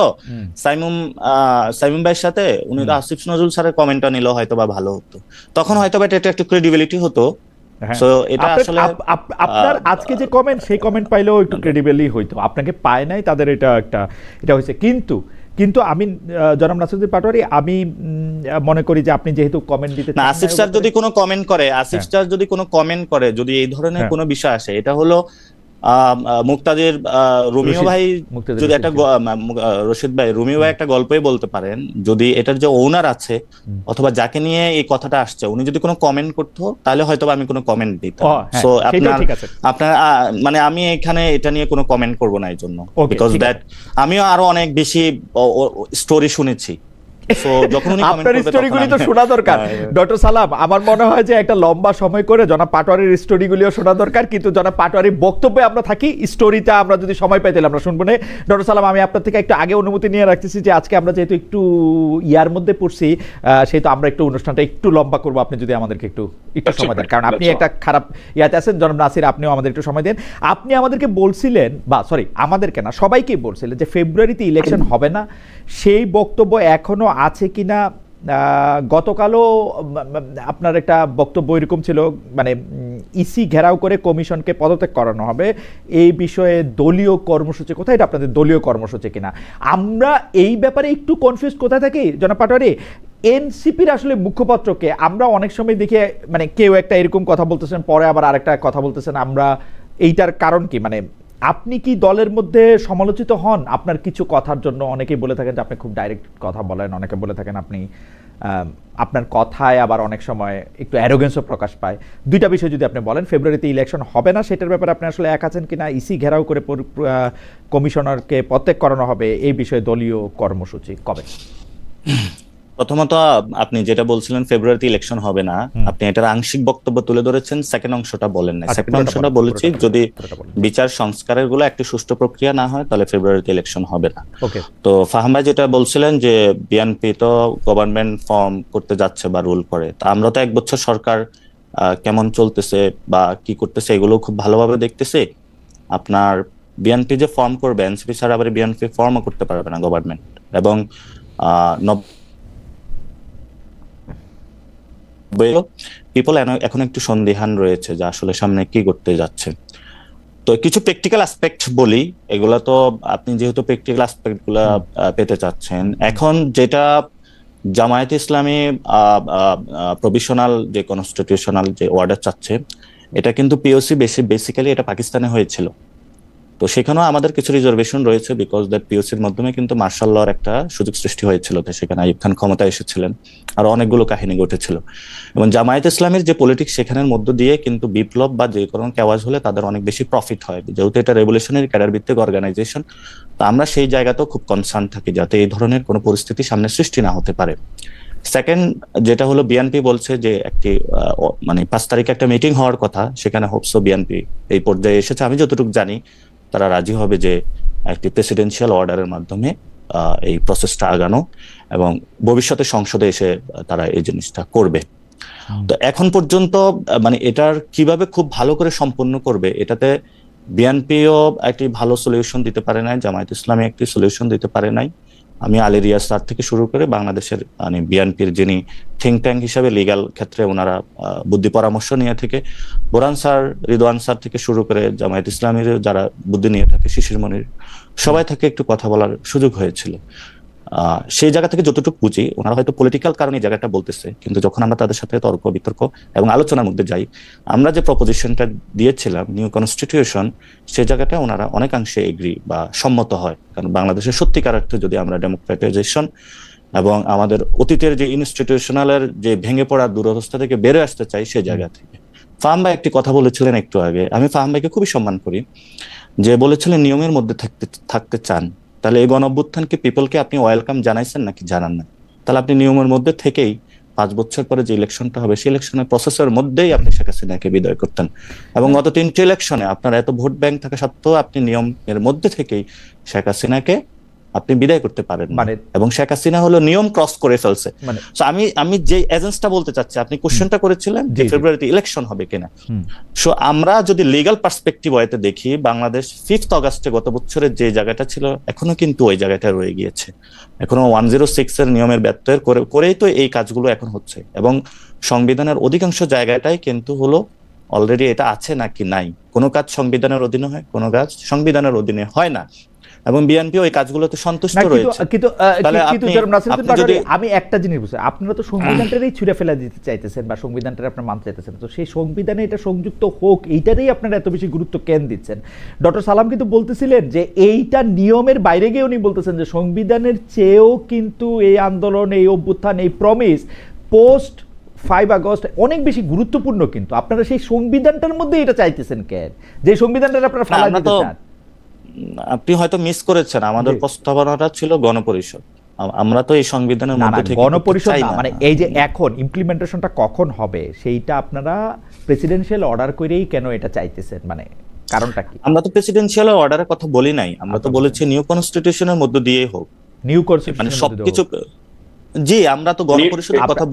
সাইমুম ভাইয়ের সাথে, উনি তো আসিফ নজরুল স্যারের কমেন্টটা নিলেও হয়তো বা ভালো হতো, তখন হয়তো বা এটা একটু ক্রেডিবিলিটি হতো। আপনার আজকে যে কমেন্ট, সেই কমেন্ট পাইলেও একটু ক্রেডিবলি হইতো, আপনাকে পায় নাই, তাদের এটা হয়েছে। কিন্তু আমি জনাব নাসিরউদ্দিন পাটোয়ারী, আমি মনে করি যে আপনি যেহেতু কমেন্ট দিতে, আসিফ স্যার যদি কোনো কমেন্ট করে, যদি এই ধরনের কোনো বিষয় আসে, এটা হলো মুক্তাদির রুমিও ভাই যদি একটা রশিদ ভাই রুমিও ভাই একটা গল্পই বলতে পারেন, যদি এটার যে ওনার আছে অথবা যাকে নিয়ে এই কথাটা আসছে, উনি যদি কোনো কমেন্ট করতো তাহলে হয়তো আমি কোনো কমেন্ট দিতাম। সো আপনার মানে আমি এখানে এটা নিয়ে কোনো কমেন্ট করব না, এই জন্য বিকজ দ্যাট আমিও আরো অনেক বেশি স্টোরি শুনেছি। আপনার স্টোরিগুলি তো শোনা দরকার ডক্টর সালাম। আমার মনে হয় যে একটা লম্বা সময় করে জনাব পাটোয়ারির স্টোরিগুলিও শোনা দরকার, কিন্তু জনাব পাটোয়ারির বক্তব্যে আমরা থাকি, স্টোরিটা আমরা যদি সময় পাই তাহলে আমরা শুনবো না। ডক্টর সালাম, আমি আপনার থেকে একটু আগে অনুমতি নিয়ে রাখতেছি যে আজকে আমরা যেহেতু একটু ইয়ার মধ্যে পড়ছি, সেহেতু আমরা একটু অনুষ্ঠানটা একটু লম্বা করবো, আপনি যদি আমাদেরকে একটু সময় দেন, কারণ আপনি একটা খারাপ ইয়াতে আছেন। জনাব নাসির, আপনিও আমাদের একটু সময় দেন। আপনি আমাদেরকে বলছিলেন, বা সরি আমাদেরকে না, সবাইকেই বলছিলেন যে ফেব্রুয়ারিতে ইলেকশন হবে না, সেই বক্তব্য এখনো আছে কিনা? গতকালও আপনার একটা বক্তব্য এরকম ছিল, মানে ইসি ঘেরাও করে কমিশনকে পদত্যাগ করানো হবে, এই বিষয়ে দলীয় কর্মসূচি কোথায়? এটা আপনাদের দলীয় কর্মসূচি কিনা? আমরা এই ব্যাপারে একটু কনফিউজ কোথায় থাকি জনাব পাটোয়ারী। এনসিপির আসলে মুখপাত্রকে আমরা অনেক সময় দেখি, মানে কেউ একটা এরকম কথা বলতেছেন, পরে আবার আরেকটা কথা বলতেছেন, আমরা এইটার কারণ কি? মানে আপনি কি দলের মধ্যে সমালোচিত হন আপনার কিছু কথার জন্য? অনেকেই বলে থাকেন যে আপনি খুব ডাইরেক্ট কথা বলেন, অনেকে বলে থাকেন আপনি আপনার কথায় আবার অনেক সময় একটু অ্যারোগেন্সও প্রকাশ পায়। দুইটা বিষয় যদি আপনি বলেন, ফেব্রুয়ারিতে ইলেকশন হবে না সেটার ব্যাপারে আপনি আসলে এক আছেন কিনা, ইসি ঘেরাও করে কমিশনারকে পদত্যাগ করানো হবে, এই বিষয়ে দলীয় কর্মসূচি কবে? প্রথমত আপনি যেটা বলছিলেন ফেব্রুয়ারিতে ইলেকশন হবে না, আপনি এটার আংশিক বক্তব্য তুলে ধরেছেন, সেকেন্ড অংশটা বলেন না। সেকেন্ড অংশটা বলেছি যদি বিচার সংস্কারের গুলো একটি সুষ্ঠু প্রক্রিয়া না হয় তাহলে ফেব্রুয়ারিতে ইলেকশন হবে না। তো ফাহাম ভাই যেটা বলছিলেন যে বিএনপি তো গভর্নমেন্ট ফর্ম করতে যাচ্ছে বা রুল করে, তা আমরা তো 1 বছর সরকার কেমন চলতেছে বা কি করতেছে এগুলো খুব ভালোভাবে দেখতেছি। আপনার বিএনপি যে ফর্ম করবে, এনসিপি ছাড়া আবার বিএনপি ফর্মও করতে পারবে না গভর্নমেন্ট, এবং পিপল এখন একটু সন্দিহান রয়েছে যে আসলে সামনে কি করতে যাচ্ছে। তো কিছু প্র্যাকটিক্যাল অ্যাসপেক্ট বলি, এগুলা তো আপনি যেহেতু প্র্যাকটিক্যাল অ্যাসপেক্ট গুলা পেতে চাচ্ছেন, এখন যেটা জামায়াতে ইসলামী প্রভিশনাল যে কনস্টিটিউশনাল যে অর্ডার চাচ্ছে, এটা কিন্তু পিওসি বেসিক্যালি এটা পাকিস্তানে হয়েছিল। তো সেখানেও আমাদের কিছু রিজার্ভেশন রয়েছে, বিকজ দ্যাট পিওসির মাধ্যমে কিন্তু মার্শাল লর একটা সুযোগ সৃষ্টি হয়েছিল, তো সেখানে আইয়ুব খান ক্ষমতায় এসেছিলেন, আর অনেকগুলো কাহিনী ঘটেছিল। এবং জামায়াত ইসলামের যে পলিটিক্স সেখানের মধ্য দিয়ে কিন্তু বিপ্লব বা যে কোনো কেওয়াজ হলে তাদের অনেক বেশি প্রফিট হয়, যেহেতু এটা রেভলিউশনারি ক্যাডার ভিত্তিক অর্গানাইজেশন। তো আমরা সেই জায়গাতেও খুব কনসার্ন থাকি যাতে এই ধরনের কোনো পরিস্থিতি সামনে সৃষ্টি না হতে পারে। সেকেন্ড যেটা হলো, বিএনপি বলছে যে একটি মানে 5 তারিখে একটা মিটিং হওয়ার কথা, সেখানে হোপসো বিএনপি এই পর্যায়ে এসেছে। আমি যতটুকু জানি তারা রাজি হবে যে একটি প্রেসিডেন্সিয়াল অর্ডারের মাধ্যমে এই প্রসেসটা আগানো, এবং ভবিষ্যতে সংসদে এসে তারা এই জিনিসটা করবে। তো এখন পর্যন্ত মানে এটার কিভাবে খুব ভালো করে সম্পন্ন করবে, এটাতে বিএনপিও একটি ভালো সলিউশন দিতে পারে নাই, জামায়াত ইসলামী একটি সলিউশন দিতে পারে নাই। আমি আলী রিয়াজ স্যার থেকে শুরু করে বাংলাদেশের মানে বিএনপির যিনি থিঙ্ক ট্যাঙ্ক হিসাবে লিগ্যাল ক্ষেত্রে ওনারা বুদ্ধি পরামর্শ নিয়ে থেকে, বোরান স্যার, রিদওয়ান স্যার থেকে শুরু করে জামায়াত ইসলামীর যারা বুদ্ধি নিয়ে থাকে, শিশির মনির, সবাই থেকে একটু কথা বলার সুযোগ হয়েছিল। সেই জায়গা থেকে যতটুকু বুঝি ওনারা হয়তো পলিটিক্যাল কারণে এই জায়গাটা বলতেছে, কিন্তু যখন আমরা তাদের সাথে তর্ক বিতর্ক এবং আলোচনার মধ্যে যাই, আমরা যে প্রপোজিশনটা দিয়েছিলাম নিউ কনস্টিটিউশন, সেই জায়গাটা ওনারা অনেকাংশে এগ্রি বা সম্মত হয়। কারণ বাংলাদেশের সত্যিকার অর্থে যদি আমরা ডেমোক্রেটাইজেশন এবং আমাদের অতীতের যে ইনস্টিটিউশনালের যে ভেঙে পড়া দুরবস্থা থেকে বেরোয় আসতে চাই, সেই জায়গা থেকে। ফাহাম ভাই একটি কথা বলেছিলেন একটু আগে, আমি ফাহাম ভাইকে খুবই সম্মান করি, যে বলেছিলেন নিয়মের মধ্যে থাকতে চান। তাহলে এই গণঅভ্যুত্থানকে পিপলকে আপনি ওয়েলকাম জানাইছেন নাকি জানান না? তাহলে আপনি নিয়মের মধ্যে থেকেই 5 বছর পরে যে ইলেকশনটা হবে সেই ইলেকশনের প্রসেসের মধ্যেই আপনি শেখ হাসিনাকে বিদায় করতেন, এবং গত 3টে ইলেকশনে আপনার এত ভোট ব্যাংক থাকা সত্ত্বেও আপনি নিয়মের মধ্যে থেকেই শেখ হাসিনাকে আপনি বিদায় করতে পারেন, মানে এবং শেখ হাসিনা হলো নিয়ম ক্রস করে ফেলছে। সো আমি যে এজেন্সটা বলতে চাচ্ছি, আপনি কোশ্চেনটা করেছিলেন যে ফেব্রুয়ারিতে ইলেকশন হবে কিনা। সো আমরা যদি লিগ্যাল পার্সপেক্টিভ ওয়েতে দেখি, বাংলাদেশ 5 অগাস্টে গত বছরের যে জায়গাটা ছিল এখনো কিন্তু ওই জায়গাটা রয়ে গিয়েছে। এখনো 106 এর নিয়মের ব্যত্যয়ের করেই তো এই কাজগুলো এখন হচ্ছে, এবং সংবিধানের অধিকাংশ জায়গাটাই কিন্তু হলো অলরেডি এটা আছে নাকি নাই। কোনো কাজ সংবিধানের অধীনে হয়, কোনো কাজ সংবিধানের অধীনে হয় না, এবং বিএনপি ওই কাজগুলোতে সন্তুষ্ট রয়েছে। কিন্তু আমি একটা জিনিস বুঝছি, আপনারা তো সংবিধানটারই ছুঁড়ে ফেলা দিতে চাইতেছেন বা সংবিধানটা আপনারা মানতে চাইতেছেন, তো সেই সংবিধানে এটা সংযুক্ত হোক এইটারই আপনারা এত বেশি গুরুত্ব কেন দিচ্ছেন? ডক্টর সালাম কিন্তু বলতেছিলেন যে এইটা নিয়মের বাইরে গিয়ে উনি বলতেছেন যে সংবিধানের চেয়েও কিন্তু এই আন্দোলন, এই অভ্যুত্থান, এই প্রমিস পোস্ট 5 আগস্ট অনেক বেশি গুরুত্বপূর্ণ। কিন্তু আপনারা সেই সংবিধানটার মধ্যে এটা চাইতেছেন কেন, যে সংবিধানটা আপনারা ফেলা দিতে চান? আপনি হয়তো মিস করেছেন, আমাদের প্রস্তাবনাটা ছিল গণপরিষদ। আমরা তো এই সংবিধানের মধ্যে থেকে গণপরিষদ না, মানে এই যে এখন ইমপ্লিমেন্টেশনটা কখন হবে সেইটা আপনারা প্রেসিডেন্সিয়াল অর্ডার করেই কেন এটা চাইতেছেন, মানে কারণটা কি? আমরা তো প্রেসিডেন্সিয়াল অর্ডারের কথা বলি নাই, আমরা তো বলেছি নিউ কনস্টিটিউশনের মধ্য দিয়ে হোক, নিউ কনস্টিটিউশন মানে সবকিছু। জি, আমরা তো গণপরিষদের কথা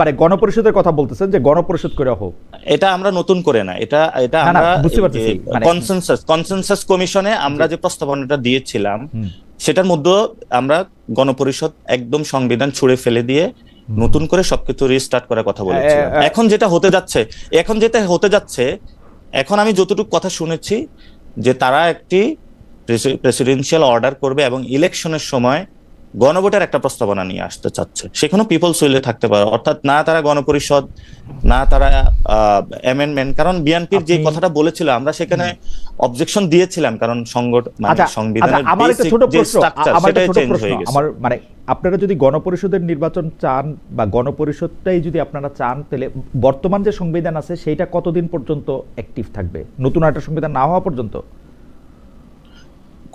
মানে গণপরিষদের কথা বলতেছেন যে গণপরিষদ করে হোক, এটা আমরা নতুন করে না, এটা আমরা কনসেনসাস কমিশনে আমরা যে প্রস্তাবনাটা দিয়েছিলাম সেটার মধ্যে আমরা গণপরিষদ একদম সংবিধান ছুঁড়ে ফেলে দিয়ে নতুন করে সবকিছু রিস্টার্ট করার কথা বলেছিলাম। এখন যেটা হতে যাচ্ছে এখন আমি যতটুকু কথা শুনেছি যে তারা একটি প্রেসিডেন্সিয়াল অর্ডার করবে এবং ইলেকশনের সময় গণভোটের একটা প্রস্তাবনা নিয়ে আসতে চাচ্ছে। সেখানে পিপলস উইলে থাকতে পারে, অর্থাৎ না তারা গণপরিষদ, না তারা অ্যামেন্ডমেন্ট। কারণ বিএনপির যে কথাটা বলেছিল আমরা সেখানে অবজেকশন দিয়েছিলাম, কারণ সংবিধানের যে স্ট্রাকচার সেটাই চেঞ্জ হয়ে গেছে। মানে আপনারা যদি গণপরিষদের নির্বাচন চান বা গণপরিষদটাই যদি আপনারা চান, তাহলে বর্তমান যে সংবিধান আছে সেইটা কতদিন পর্যন্ত অ্যাক্টিভ থাকবে, নতুন একটা সংবিধান না হওয়া পর্যন্ত?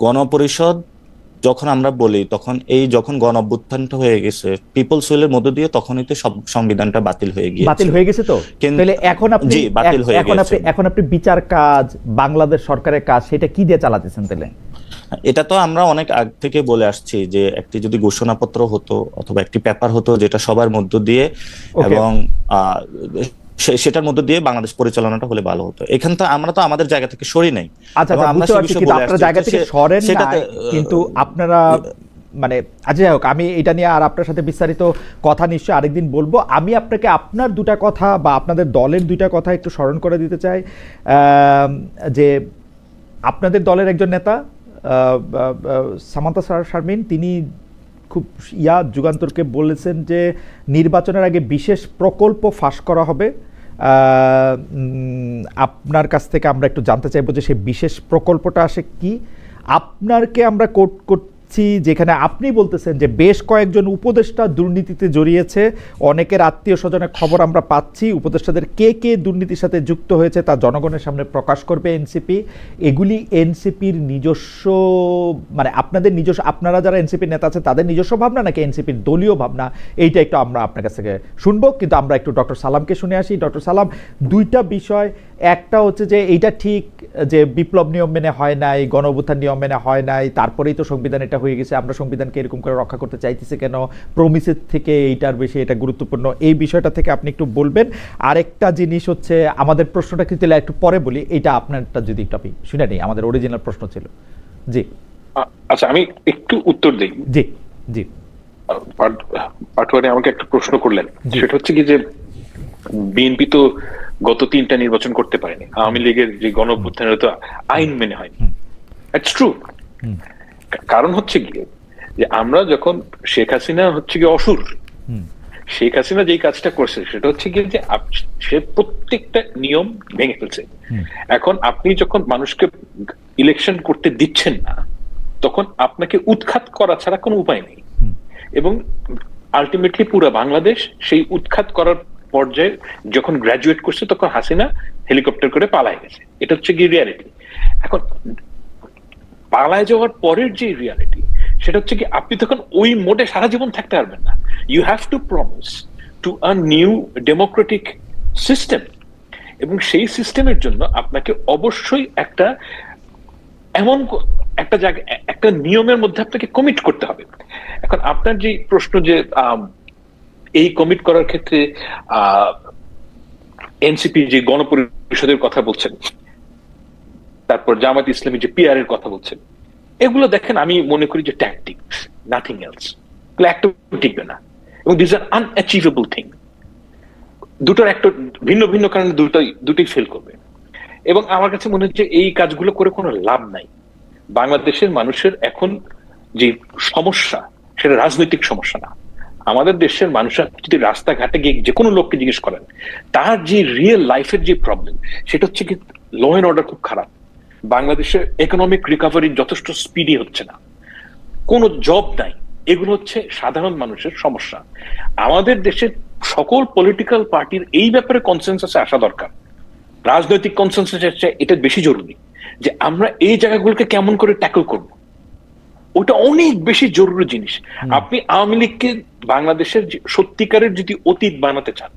গণপরিষদ যখন আমরা বলি তখন এই যখন গণ অভ্যুত্থানটা হয়ে গেছে পিপলস উইলের মধ্য দিয়ে তখনই তো সব সংবিধানটা বাতিল হয়ে গেছে তো তাহলে এখন আপনি এখন আপনি বিচার কাজ বাংলাদেশ সরকারের কাজ সেটা কি দিয়ে চালাতেছেন তাহলে? এটা তো আমরা অনেক আগ থেকে বলে আসছি যে একটি যদি ঘোষণাপত্র হতো অথবা একটি পেপার হতো যেটা সবার মধ্য দিয়ে এবং সেটার মধ্যে দিয়ে বাংলাদেশ পরিচালনাটা হলে ভালো হতো। এখান তো আমরা তো আমাদের জায়গা থেকে সরি নাই। আচ্ছা, আপনার জায়গা থেকে সরেন না, কিন্তু আপনারা মানে আচ্ছা যাই হোক, আমি এটা নিয়ে আর আপনার সাথে বিস্তারিত কথা নিশ্চয়ই আরেকদিন বলবো। আমি আপনাকে আপনার দুটা কথা বা আপনাদের দলের দুইটা কথা একটু স্মরণ করে দিতে চাই। যে আপনাদের দলের একজন নেতা সামান্তা শারমিন, তিনি খুব যুগান্তরকে বলেছেন যে নির্বাচনের আগে বিশেষ প্রকল্প ফাঁস করা হবে। আপনার কাছ থেকে আমরা একটু জানতে চাইবো যে সেই বিশেষ প্রকল্পটা আসে কি। আপনারকে আমরা কোট করছি যেখানে আপনি বলতেছেন যে বেশ কয়েকজন উপদেষ্টা দুর্নীতিতে জড়িয়েছে, অনেকের আত্মীয় স্বজনের খবর আমরা পাচ্ছি, উপদেষ্টাদের কে কে দুর্নীতির সাথে যুক্ত হয়েছে তা জনগণের সামনে প্রকাশ করবে এনসিপি। এগুলি এনসিপির নিজস্ব, মানে আপনাদের নিজস্ব, আপনারা যারা এনসিপির নেতা আছে তাদের নিজস্ব ভাবনা নাকি এনসিপির দলীয় ভাবনা, এইটা একটু আমরা আপনার কাছ থেকে শুনবো। কিন্তু আমরা একটু ডক্টর সালামকে শুনে আসি। ডক্টর সালাম, দুইটা বিষয়, একটা হচ্ছে যে এইটা ঠিক যে বিপ্লব নিয়ম মেনে হয় নাই, গণ অভ্যুত্থান নিয়ম মেনে হয় নাই, তারপরেই তো সংবিধান এটা হয়ে গেছে, আমরা সংবিধানকে এরকম করে রক্ষা করতে চাইতেছি কেন, প্রমিসের থেকে এইটার বেশি এটা গুরুত্বপূর্ণ, এই বিষয়টা থেকে আপনি একটু বলবেন। আরেকটা জিনিস হচ্ছে আমাদের প্রশ্নটা কিন্তু একটু পরে বলি, এটা আপনারটা যদি একটু আপনি শুনে নেই, আমাদের অরিজিনাল প্রশ্ন ছিল। জি আচ্ছা, আমি একটু উত্তর দিই। জি জি পাটোয়ারি আমাকে একটা প্রশ্ন করলেন, সেটা হচ্ছে কি যে বিএনপি তো গত 3টা নির্বাচন করতে পারেনি, আওয়ামী লীগের যে গণ অভ্যুত্থানের তো আইন মেনে হয়নি। It's true. কারণ হচ্ছে গিয়ে যে আমরা যখন শেখ হাসিনা হচ্ছে গিয়ে অসুর, শেখ হাসিনা যেই কাজটা করছে সেটা হচ্ছে গিয়ে যে সে প্রত্যেকটা নিয়ম ভেঙে ফেলছে। এখন আপনি যখন মানুষকে ইলেকশন করতে দিচ্ছেন না, তখন আপনাকে উৎখাত করা ছাড়া কোনো উপায় নেই। এবং আলটিমেটলি পুরো বাংলাদেশ সেই উৎখাত করার পর্যায়ে যখন গ্রাজুয়েট করছে তখন হাসিনা হেলিকপ্টার করে পালায় গেছে। এটা হচ্ছে গিয়ে রিয়ালিটি। এখন পালায় যাওয়ার পরের যে রিয়ালিটি, সেটা হচ্ছে কি আপনি তখন ওই মোডে সারা জীবন থাকতে পারবেন না। You have to promise to a new democratic system, এবং সেই সিস্টেমের জন্য আপনাকে অবশ্যই একটা এমন একটা জায়গা, একটা নিয়মের মধ্যে আপনাকে কমিট করতে হবে। এখন আপনার যে প্রশ্ন যে এই কমিট করার ক্ষেত্রে এনসিপি যে গণপরিষদের কথা বলছেন, তারপর জামাত ইসলামী যে পিআর এর কথা বলছেন, এগুলো দেখেন আমি মনে করি যে ট্যাকটিক্স, নাথিং এলস। এগুলো একটা টিকবে না, এবং দিস আর আনঅ্যাচিভেবল থিং। দুটোর একটা ভিন্ন ভিন্ন কারণে দুটোই ফেল করবে। এবং আমার কাছে মনে হচ্ছে এই কাজগুলো করে কোনো লাভ নাই। বাংলাদেশের মানুষের এখন যে সমস্যা, সেটা রাজনৈতিক সমস্যা না। আমাদের দেশের মানুষরা যদি রাস্তাঘাটে গিয়ে যে কোনো লোককে জিজ্ঞেস করেন, তার যে রিয়েল লাইফের যে প্রবলেম, সেটা হচ্ছে কি ল এন্ড অর্ডার খুব খারাপ। বাংলাদেশের ইকোনমিক রিকভারি যথেষ্ট স্পিডি হচ্ছে না, কোনো জব নাই। এগুলো হচ্ছে সাধারণ মানুষের সমস্যা। আমাদের দেশের সকল পলিটিক্যাল পার্টির এই ব্যাপারে কনসেনসাসে আসা দরকার। রাজনৈতিক কনসেনসাস হচ্ছে এটা বেশি জরুরি, যে আমরা এই জায়গাগুলোকে কেমন করে ট্যাকল করব, ওটা অনেক বেশি জরুরি জিনিস। আপনি আওয়ামী লীগকে বাংলাদেশের সত্যিকারের যদি অতীত বানাতে চান,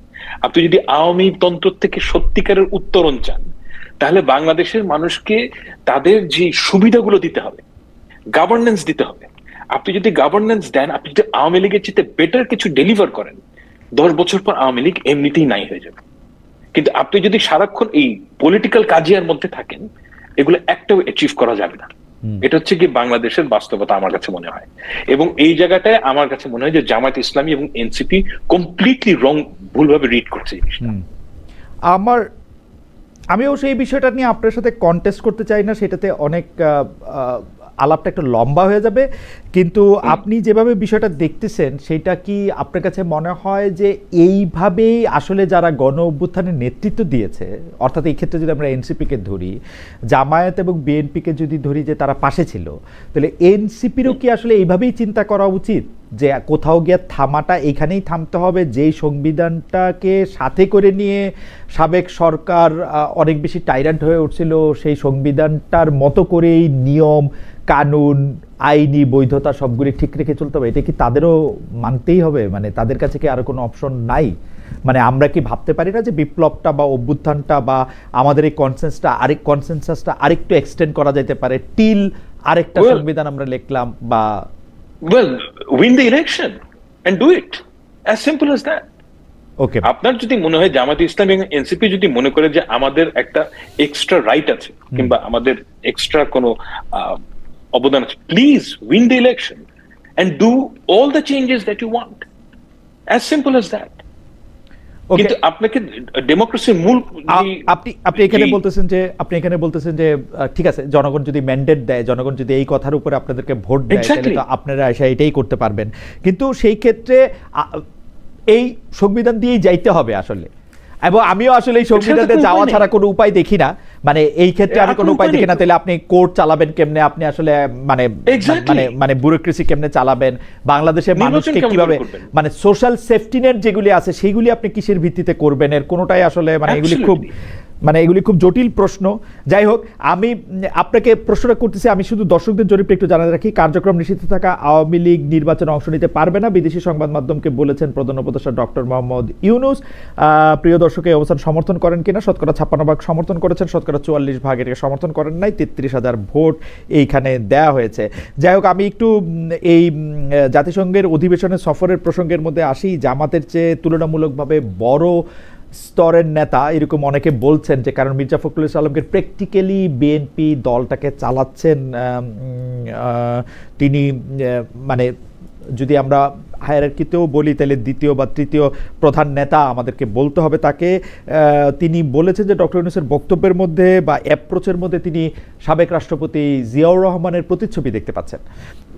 আপনি যদি আওয়ামী তন্ত্র থেকে সত্যিকারের উত্তরণ চান, তাহলে বাংলাদেশের মানুষকে তাদের যে সুবিধাগুলো দিতে হবে, গভর্নেন্স দিতে হবে। আপনি যদি গভর্নেন্স দেন, আপনি যদি আওয়ামী লীগের চেয়ে বেটার কিছু ডেলিভার করেন, 10 বছর পর আওয়ামী লীগ এমনিতেই নাই হয়ে যাবে। কিন্তু আপনি যদি সারাক্ষণ এই পলিটিক্যাল কাজিয়ার মধ্যে থাকেন, এগুলো একটাও অ্যাচিভ করা যাবে না। এটা হচ্ছে কি বাংলাদেশের বাস্তবতা আমার কাছে মনে হয়। এবং এই জায়গাটায় আমার কাছে মনে হয় যে জামায়াত ইসলামী এবং এনসিপি কমপ্লিটলি ভুলভাবে রিড করছে জিনিসটা। আমিও সেই বিষয়টা নিয়ে আপনার সাথে কন্টেস্ট করতে চাই না, সেটাতে অনেক আলাপটা একটু লম্বা হয়ে যাবে। কিন্তু আপনি যেভাবে বিষয়টা দেখতেছেন, সেটা কি আপনার কাছে মনে হয় যে এইভাবেই আসলে যারা গণ অভ্যুত্থানের নেতৃত্ব দিয়েছে, অর্থাৎ এই ক্ষেত্রে যদি আমরা এনসিপিকে ধরি, জামায়াত এবং বিএনপিকে যদি ধরি যে তারা পাশে ছিল, তাহলে এনসিপিরও কি আসলে এইভাবেই চিন্তা করা উচিত যে কোথাও গিয়ে থামাটা এইখানেই থামতে হবে, যেই সংবিধানটাকে সাথে করে নিয়ে সাবেক সরকার অনেক বেশি টাইরান্ট হয়ে উঠছিল, সেই সংবিধানটার মতো করেই নিয়ম কানুন আইনি বৈধতা সবগুলি ঠিক রেখে চলতে হবে, এটা কি তাদেরও মানতেই হবে? মানে তাদের কাছে কি আরো কোনো অপশন নাই? মানে আমরা কি ভাবতে পারি না যে বিপ্লবটা বা অভ্যুত্থানটা বা আমাদের এই কনসেনসাসটা আরেকটু এক্সটেন্ড করা যেতে পারে, টিল আরেকটা সংবিধান আমরা লিখলাম, বা win the election and do it, as simple as that. Okay, আপনার যদি মনে হয় জামায়াতে ইসলামী এবং এনসিপি যদি মনে করে যে আমাদের একটা এক্সট্রা রাইট আছে কিংবা আমাদের এক্সট্রা কোনো অবদান আছে, please win the election and do all the changes that you want, as simple as that. কিন্তু আপনাকে ডেমোক্রেসির মূল আপনি এখানে বলতেছেন যে ঠিক আছে, জনগণ যদি ম্যান্ডেট দেয়, জনগণ যদি এই কথার উপরে আপনাদেরকে ভোট দেয়, তাহলে তো আপনারা এসে এটাই করতে পারবেন। কিন্তু সেই ক্ষেত্রে এই সংবিধান দিয়েই যাইতে হবে আসলে, এবং আমিও আসলে এই সংবিধানে যাওয়া ছাড়া কোনো উপায় দেখি না। মানে এই ক্ষেত্রে আমি কোনো উপায় দেখি না। তাহলে আপনি কোর্ট চালাবেন কেমনে? আপনি আসলে মানে মানে ব্যুরোক্রেসি কেমনে চালাবেন? বাংলাদেশের মানুষকে কিভাবে, মানে সোশ্যাল সেফটি নেট যেগুলি আছে সেইগুলি আপনি কিসের ভিত্তিতে করবেন? এর কোনোটাই আসলে মানে এগুলি খুব জটিল প্রশ্ন। যাই হোক, আমি আপনাকে প্রশ্নটা করতেছি, আমি শুধু দর্শকদের জরিপে একটু জানা রাখি। কার্যক্রম নিষিদ্ধ থাকা আওয়ামী লীগ নির্বাচনে অংশ নিতে পারবে না, বিদেশি সংবাদ মাধ্যমকে বলেছেন প্রধান উপদেষ্টা ডক্টর মোহাম্মদ ইউনূস। প্রিয় দর্শক, এই অবস্থান সমর্থন করেন কিনা? শতকরা 56% সমর্থন করেছেন, শতকরা 44% এটাকে সমর্থন করেন নাই। 33,000 ভোট এইখানে দেয়া হয়েছে। যাই হোক, আমি একটু এই জাতিসংঘের অধিবেশনের সফরের প্রসঙ্গের মধ্যে আসি। জামাতের চেয়ে তুলনামূলকভাবে বড় স্তরের নেতা এরকম অনেকে বলছেন যে, কারণ মির্জা ফখরুল ইসলাম আলমগীর প্র্যাকটিক্যালি বিএনপি দলটাকে চালাচ্ছেন। তিনি মানে যদি আমরা হায়ারার্কিতেও বলি, তাহলে দ্বিতীয় বা তৃতীয় প্রধান নেতা আমাদেরকে বলতে হবে তাকে। তিনি বলেছেন যে ডক্টর ইউনূসের বক্তব্যের মধ্যে বা অ্যাপ্রোচের মধ্যে তিনি সাবেক রাষ্ট্রপতি জিয়াউর রহমানের প্রতিচ্ছবি দেখতে পাচ্ছেন।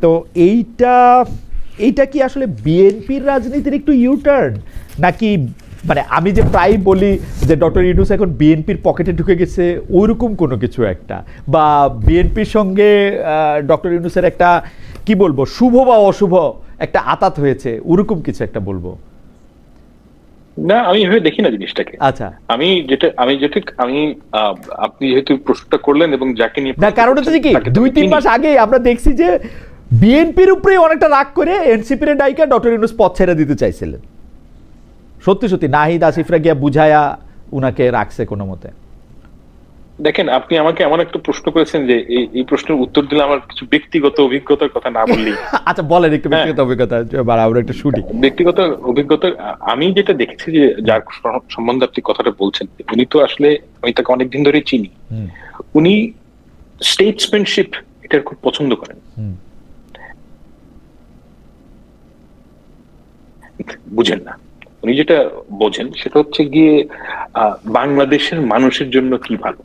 তো এইটা কি আসলে বিএনপির রাজনীতির একটু ইউটার্ন, নাকি মানে আমি যে প্রায় বলি যে ডক্টর ইউনূস এখন বিএনপির পকেটে ঢুকে গেছে, ওইরকম কোনো কিছু একটা, বা বিএনপির সঙ্গে ডক্টর ইউনূসের একটা কি বলবো, শুভ বা অশুভ একটা আতাত হয়েছে, ওরকম কিছু একটা বলবো? না, আমি এভাবে দেখি না জিনিসটাকে। আচ্ছা, আমি আপনি যেহেতু প্রশ্নটা করলেন এবং যাকে নিয়ে, না কারণ হচ্ছে কি 2-3 মাস আগে আমরা দেখছি যে বিএনপির উপরে অনেকটা রাগ করে এনসিপির ডাইকা ডক্টর ইউনূস পদ ছেড়ে দিতে চাইছিলেন। সত্যি নাহিদ আসিফরা গিয়া বুঝায়া উনাকে রাখছে কোনো মতে। দেখেন, আপনি আমাকে এমন একটা প্রশ্ন করেছেন যে এই প্রশ্নের উত্তর দিলে আমার কিছু ব্যক্তিগত অভিজ্ঞতার কথা না বললেই। আচ্ছা বলেন একটু ব্যক্তিগত অভিজ্ঞতা, আমরা একটু শুনি। ব্যক্তিগত অভিজ্ঞতা আমি যেটা দেখেছি যে যার সম্বন্ধে আপনি কথাটা বলছেন, উনি তো আসলে, আমি তাকে অনেকদিন ধরে চিনি, উনি স্টেটসম্যানশিপ এটা খুব পছন্দ করেন। বুঝেন না, উনি যেটা বোঝেন সেটা হচ্ছে গিয়ে বাংলাদেশের মানুষের জন্য কি ভালো।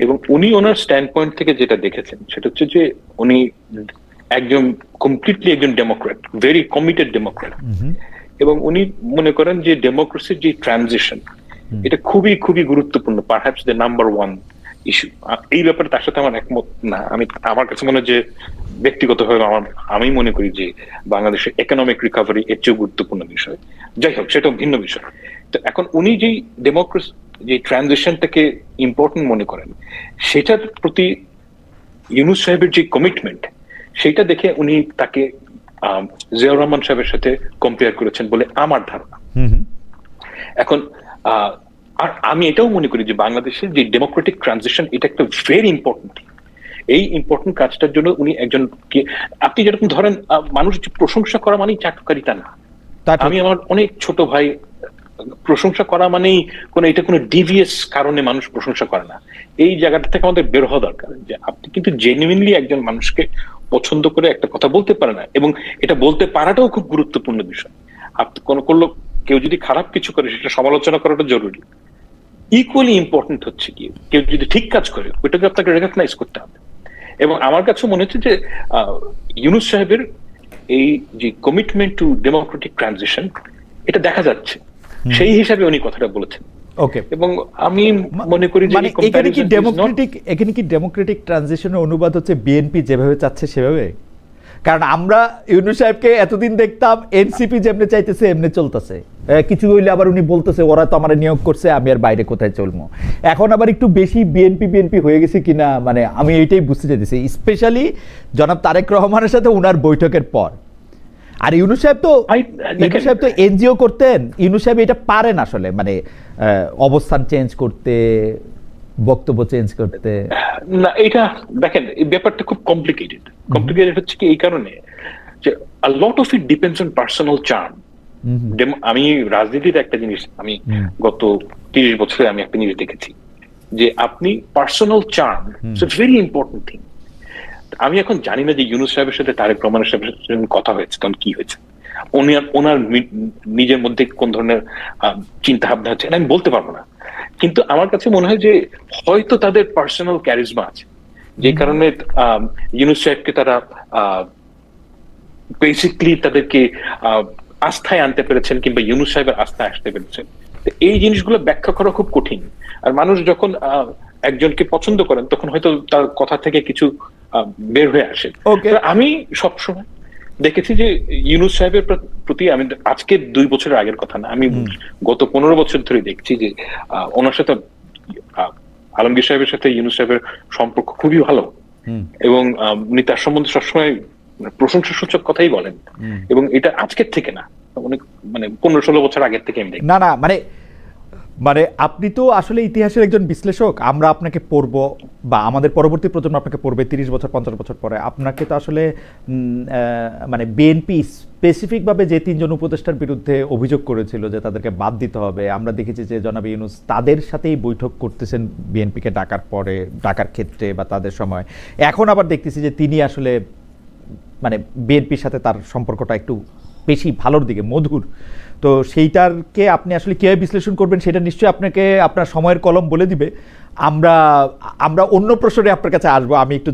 এবং উনি ওনার স্ট্যান্ড পয়েন্ট থেকে যেটা দেখেছেন সেটা হচ্ছে যে উনি কমপ্লিটলি একজন ডেমোক্রেট, ভেরি কমিটেড ডেমোক্রেট। এবং উনি মনে করেন যে ডেমোক্রেসির যে ট্রানজিশন, এটা খুবই খুবই গুরুত্বপূর্ণ, পারহ্যাপস দ্য নাম্বার 1 ইস্যু। এই ব্যাপারে তার সাথে আমার একমত না। আমার কাছে মনে হয় যে ব্যক্তিগতভাবে আমি মনে করি যে বাংলাদেশের ইকোনমিক রিকভারি এর চেয়ে গুরুত্বপূর্ণ বিষয়। যাই হোক, সেটা ভিন্ন বিষয়। তো এখন উনি যে ডেমোক্রেসি যে ট্রানজিশনটাকে ইম্পর্টেন্ট মনে করেন, সেটার প্রতি ইউনূস সাহেবের যে কমিটমেন্ট, সেটা দেখে উনি তাকে জিয়াউর রহমান সাহেবের সাথে কম্পেয়ার করেছেন বলে আমার ধারণা। এখন আর আমি এটাও মনে করি যে বাংলাদেশের যে ডেমোক্রেটিক ট্রানজিশন, এটা একটা ভেরি ইম্পর্টেন্ট থিং। এই ইম্পর্টেন্ট কাজটার জন্য উনি একজনকে, আপনি যেরকম ধরেন মানুষ প্রশংসা করা মানেই চাটুকারিতা না। আমি আমার অনেক ছোট ভাই, প্রশংসা করা মানেই এটা কোনো ডিভিয়াস কারণে মানুষ প্রশংসা করে না। এই জায়গাটা থেকে আমাদের বের হওয়া দরকার যে আপনি কিন্তু জেনুইনলি একজন মানুষকে পছন্দ করে একটা কথা বলতে পারে না, এবং এটা বলতে পারাটাও খুব গুরুত্বপূর্ণ বিষয়। আপনি কেউ যদি খারাপ কিছু করে সেটা সমালোচনা করাটা জরুরি। ইকুয়ালি ইম্পর্টেন্ট হচ্ছে কি, কেউ যদি ঠিক কাজ করে ওইটাকে আপনাকে রেকগনাইজ করতে হবে। এবং আমার কাছে মনে হচ্ছে যে ইউনূস সাহেবের এই যে কমিটমেন্ট টু ডেমোক্রেটিক ট্রানজিশন, এটা দেখা যাচ্ছে, সেই হিসাবে উনি কথাটা বলেছেন। ওকে, এবং আমি মনে করি যে এখানে কি ডেমোক্রেটিক ট্রানজিশনের অনুবাদ হচ্ছে বিএনপি যেভাবে চাচ্ছে সেভাবে? কারণ আমরা ইউনূস সাহেবকে এতদিন দেখতাম এনসিপি যেমনি চাইতেছে এমনি চলতেছে, কিছু হইলে আবার উনি বলতেছে ওরা তো আমার নিয়োগ করছে, আমি আর বাইরে কোথায় চলবো। এখন আবার একটু বেশি বিএনপি হয়ে গেছে কিনা, মানে আমি এইটাই বুঝতে চাইতেছি, স্পেশালি জনাব তারেক রহমানের সাথে উনার বৈঠকের পর। আর ইউনূস সাহেব তো এনজিও করতেন, ইউনূস সাহেব এটা পারেন আসলে, মানে অবস্থান চেঞ্জ করতে, বক্তব্য চেঞ্জ করতে। না, এটা দেখেন এই ব্যাপারটা খুব কমপ্লিকেটেড হচ্ছে কি এই কারণে যে a lot of it depends on personal charm. আমি রাজনীতির একটা জিনিস, আমি গত 30 বছরে আমি একটা জিনিস দেখেছি যে আপনি personal charm it's a very important thing. আমি এখন জানি না যে ইউনূস সাহেবের সাথে তারেক রহমানের সাথে কথা হয়েছে তখন কি হয়েছে, ওনার নিজের মধ্যে কোন ধরনের চিন্তা ভাবনা আছে আমি বলতে পারবো না, কিন্তু আমার কাছে মনে হয় যে হয়তো তাদের পার্সোনাল ক্যারিজমা আছে যে কারণে ইউনূস সাহেবকে তারা বেসিকলি তাদেরকে আস্থায় আনতে পেরেছেন কিংবা ইউনূস সাহেবের আস্থায় আসতে পেরেছেন। এই জিনিসগুলো ব্যাখ্যা করা খুব কঠিন। আর মানুষ যখন একজনকে পছন্দ করেন তখন হয়তো তার কথা থেকে কিছু বের হয়ে আসে। আমি সবসময় দেখেছি যে ইউনূস সাহেবের প্রতি, আমি আজকে 2 বছরের আগের কথা না, আমি গত 15 বছর ধরে দেখছি যে ওনার সাথে আলমগীর সাহেবের সাথে ইউনূস সাহেবের সম্পর্ক খুবই ভালো এবং উনি তার সম্বন্ধে সবসময় প্রশংসাসূচক কথাই বলেন, এবং এটা আজকের থেকে না, অনেক 15-16 বছর আগের থেকে আমি দেখি। না মানে আপনি তো আসলে ইতিহাসের একজন বিশ্লেষক, আমরা আপনাকে পড়ব বা আমাদের পরবর্তী প্রজন্ম আপনাকে পড়বে 30 বছর 50 বছর পরে। আপনাকে তো আসলে মানে বিএনপি স্পেসিফিকভাবে যে 3 জন উপদেষ্টার বিরুদ্ধে অভিযোগ করেছিল যে তাদেরকে বাদ দিতে হবে, আমরা দেখেছি যে জনাব ইউনূস তাদের সাথেই বৈঠক করতেছেন বিএনপিকে ডাকার ক্ষেত্রে বা তাদের সময়। এখন আবার দেখতেছি যে তিনি আসলে মানে বিএনপির সাথে তার সম্পর্কটা একটু বেশি ভালোর দিকে, মধুর। তো সেইটারকে আপনি আসলে কিভাবে বিশ্লেষণ করবেন সেটা নিশ্চয়ই আপনাকে আপনার সময়ের কলম বলে দিবে। আমরা অন্য প্রশ্নে আপনার কাছে আসবো। আমি একটু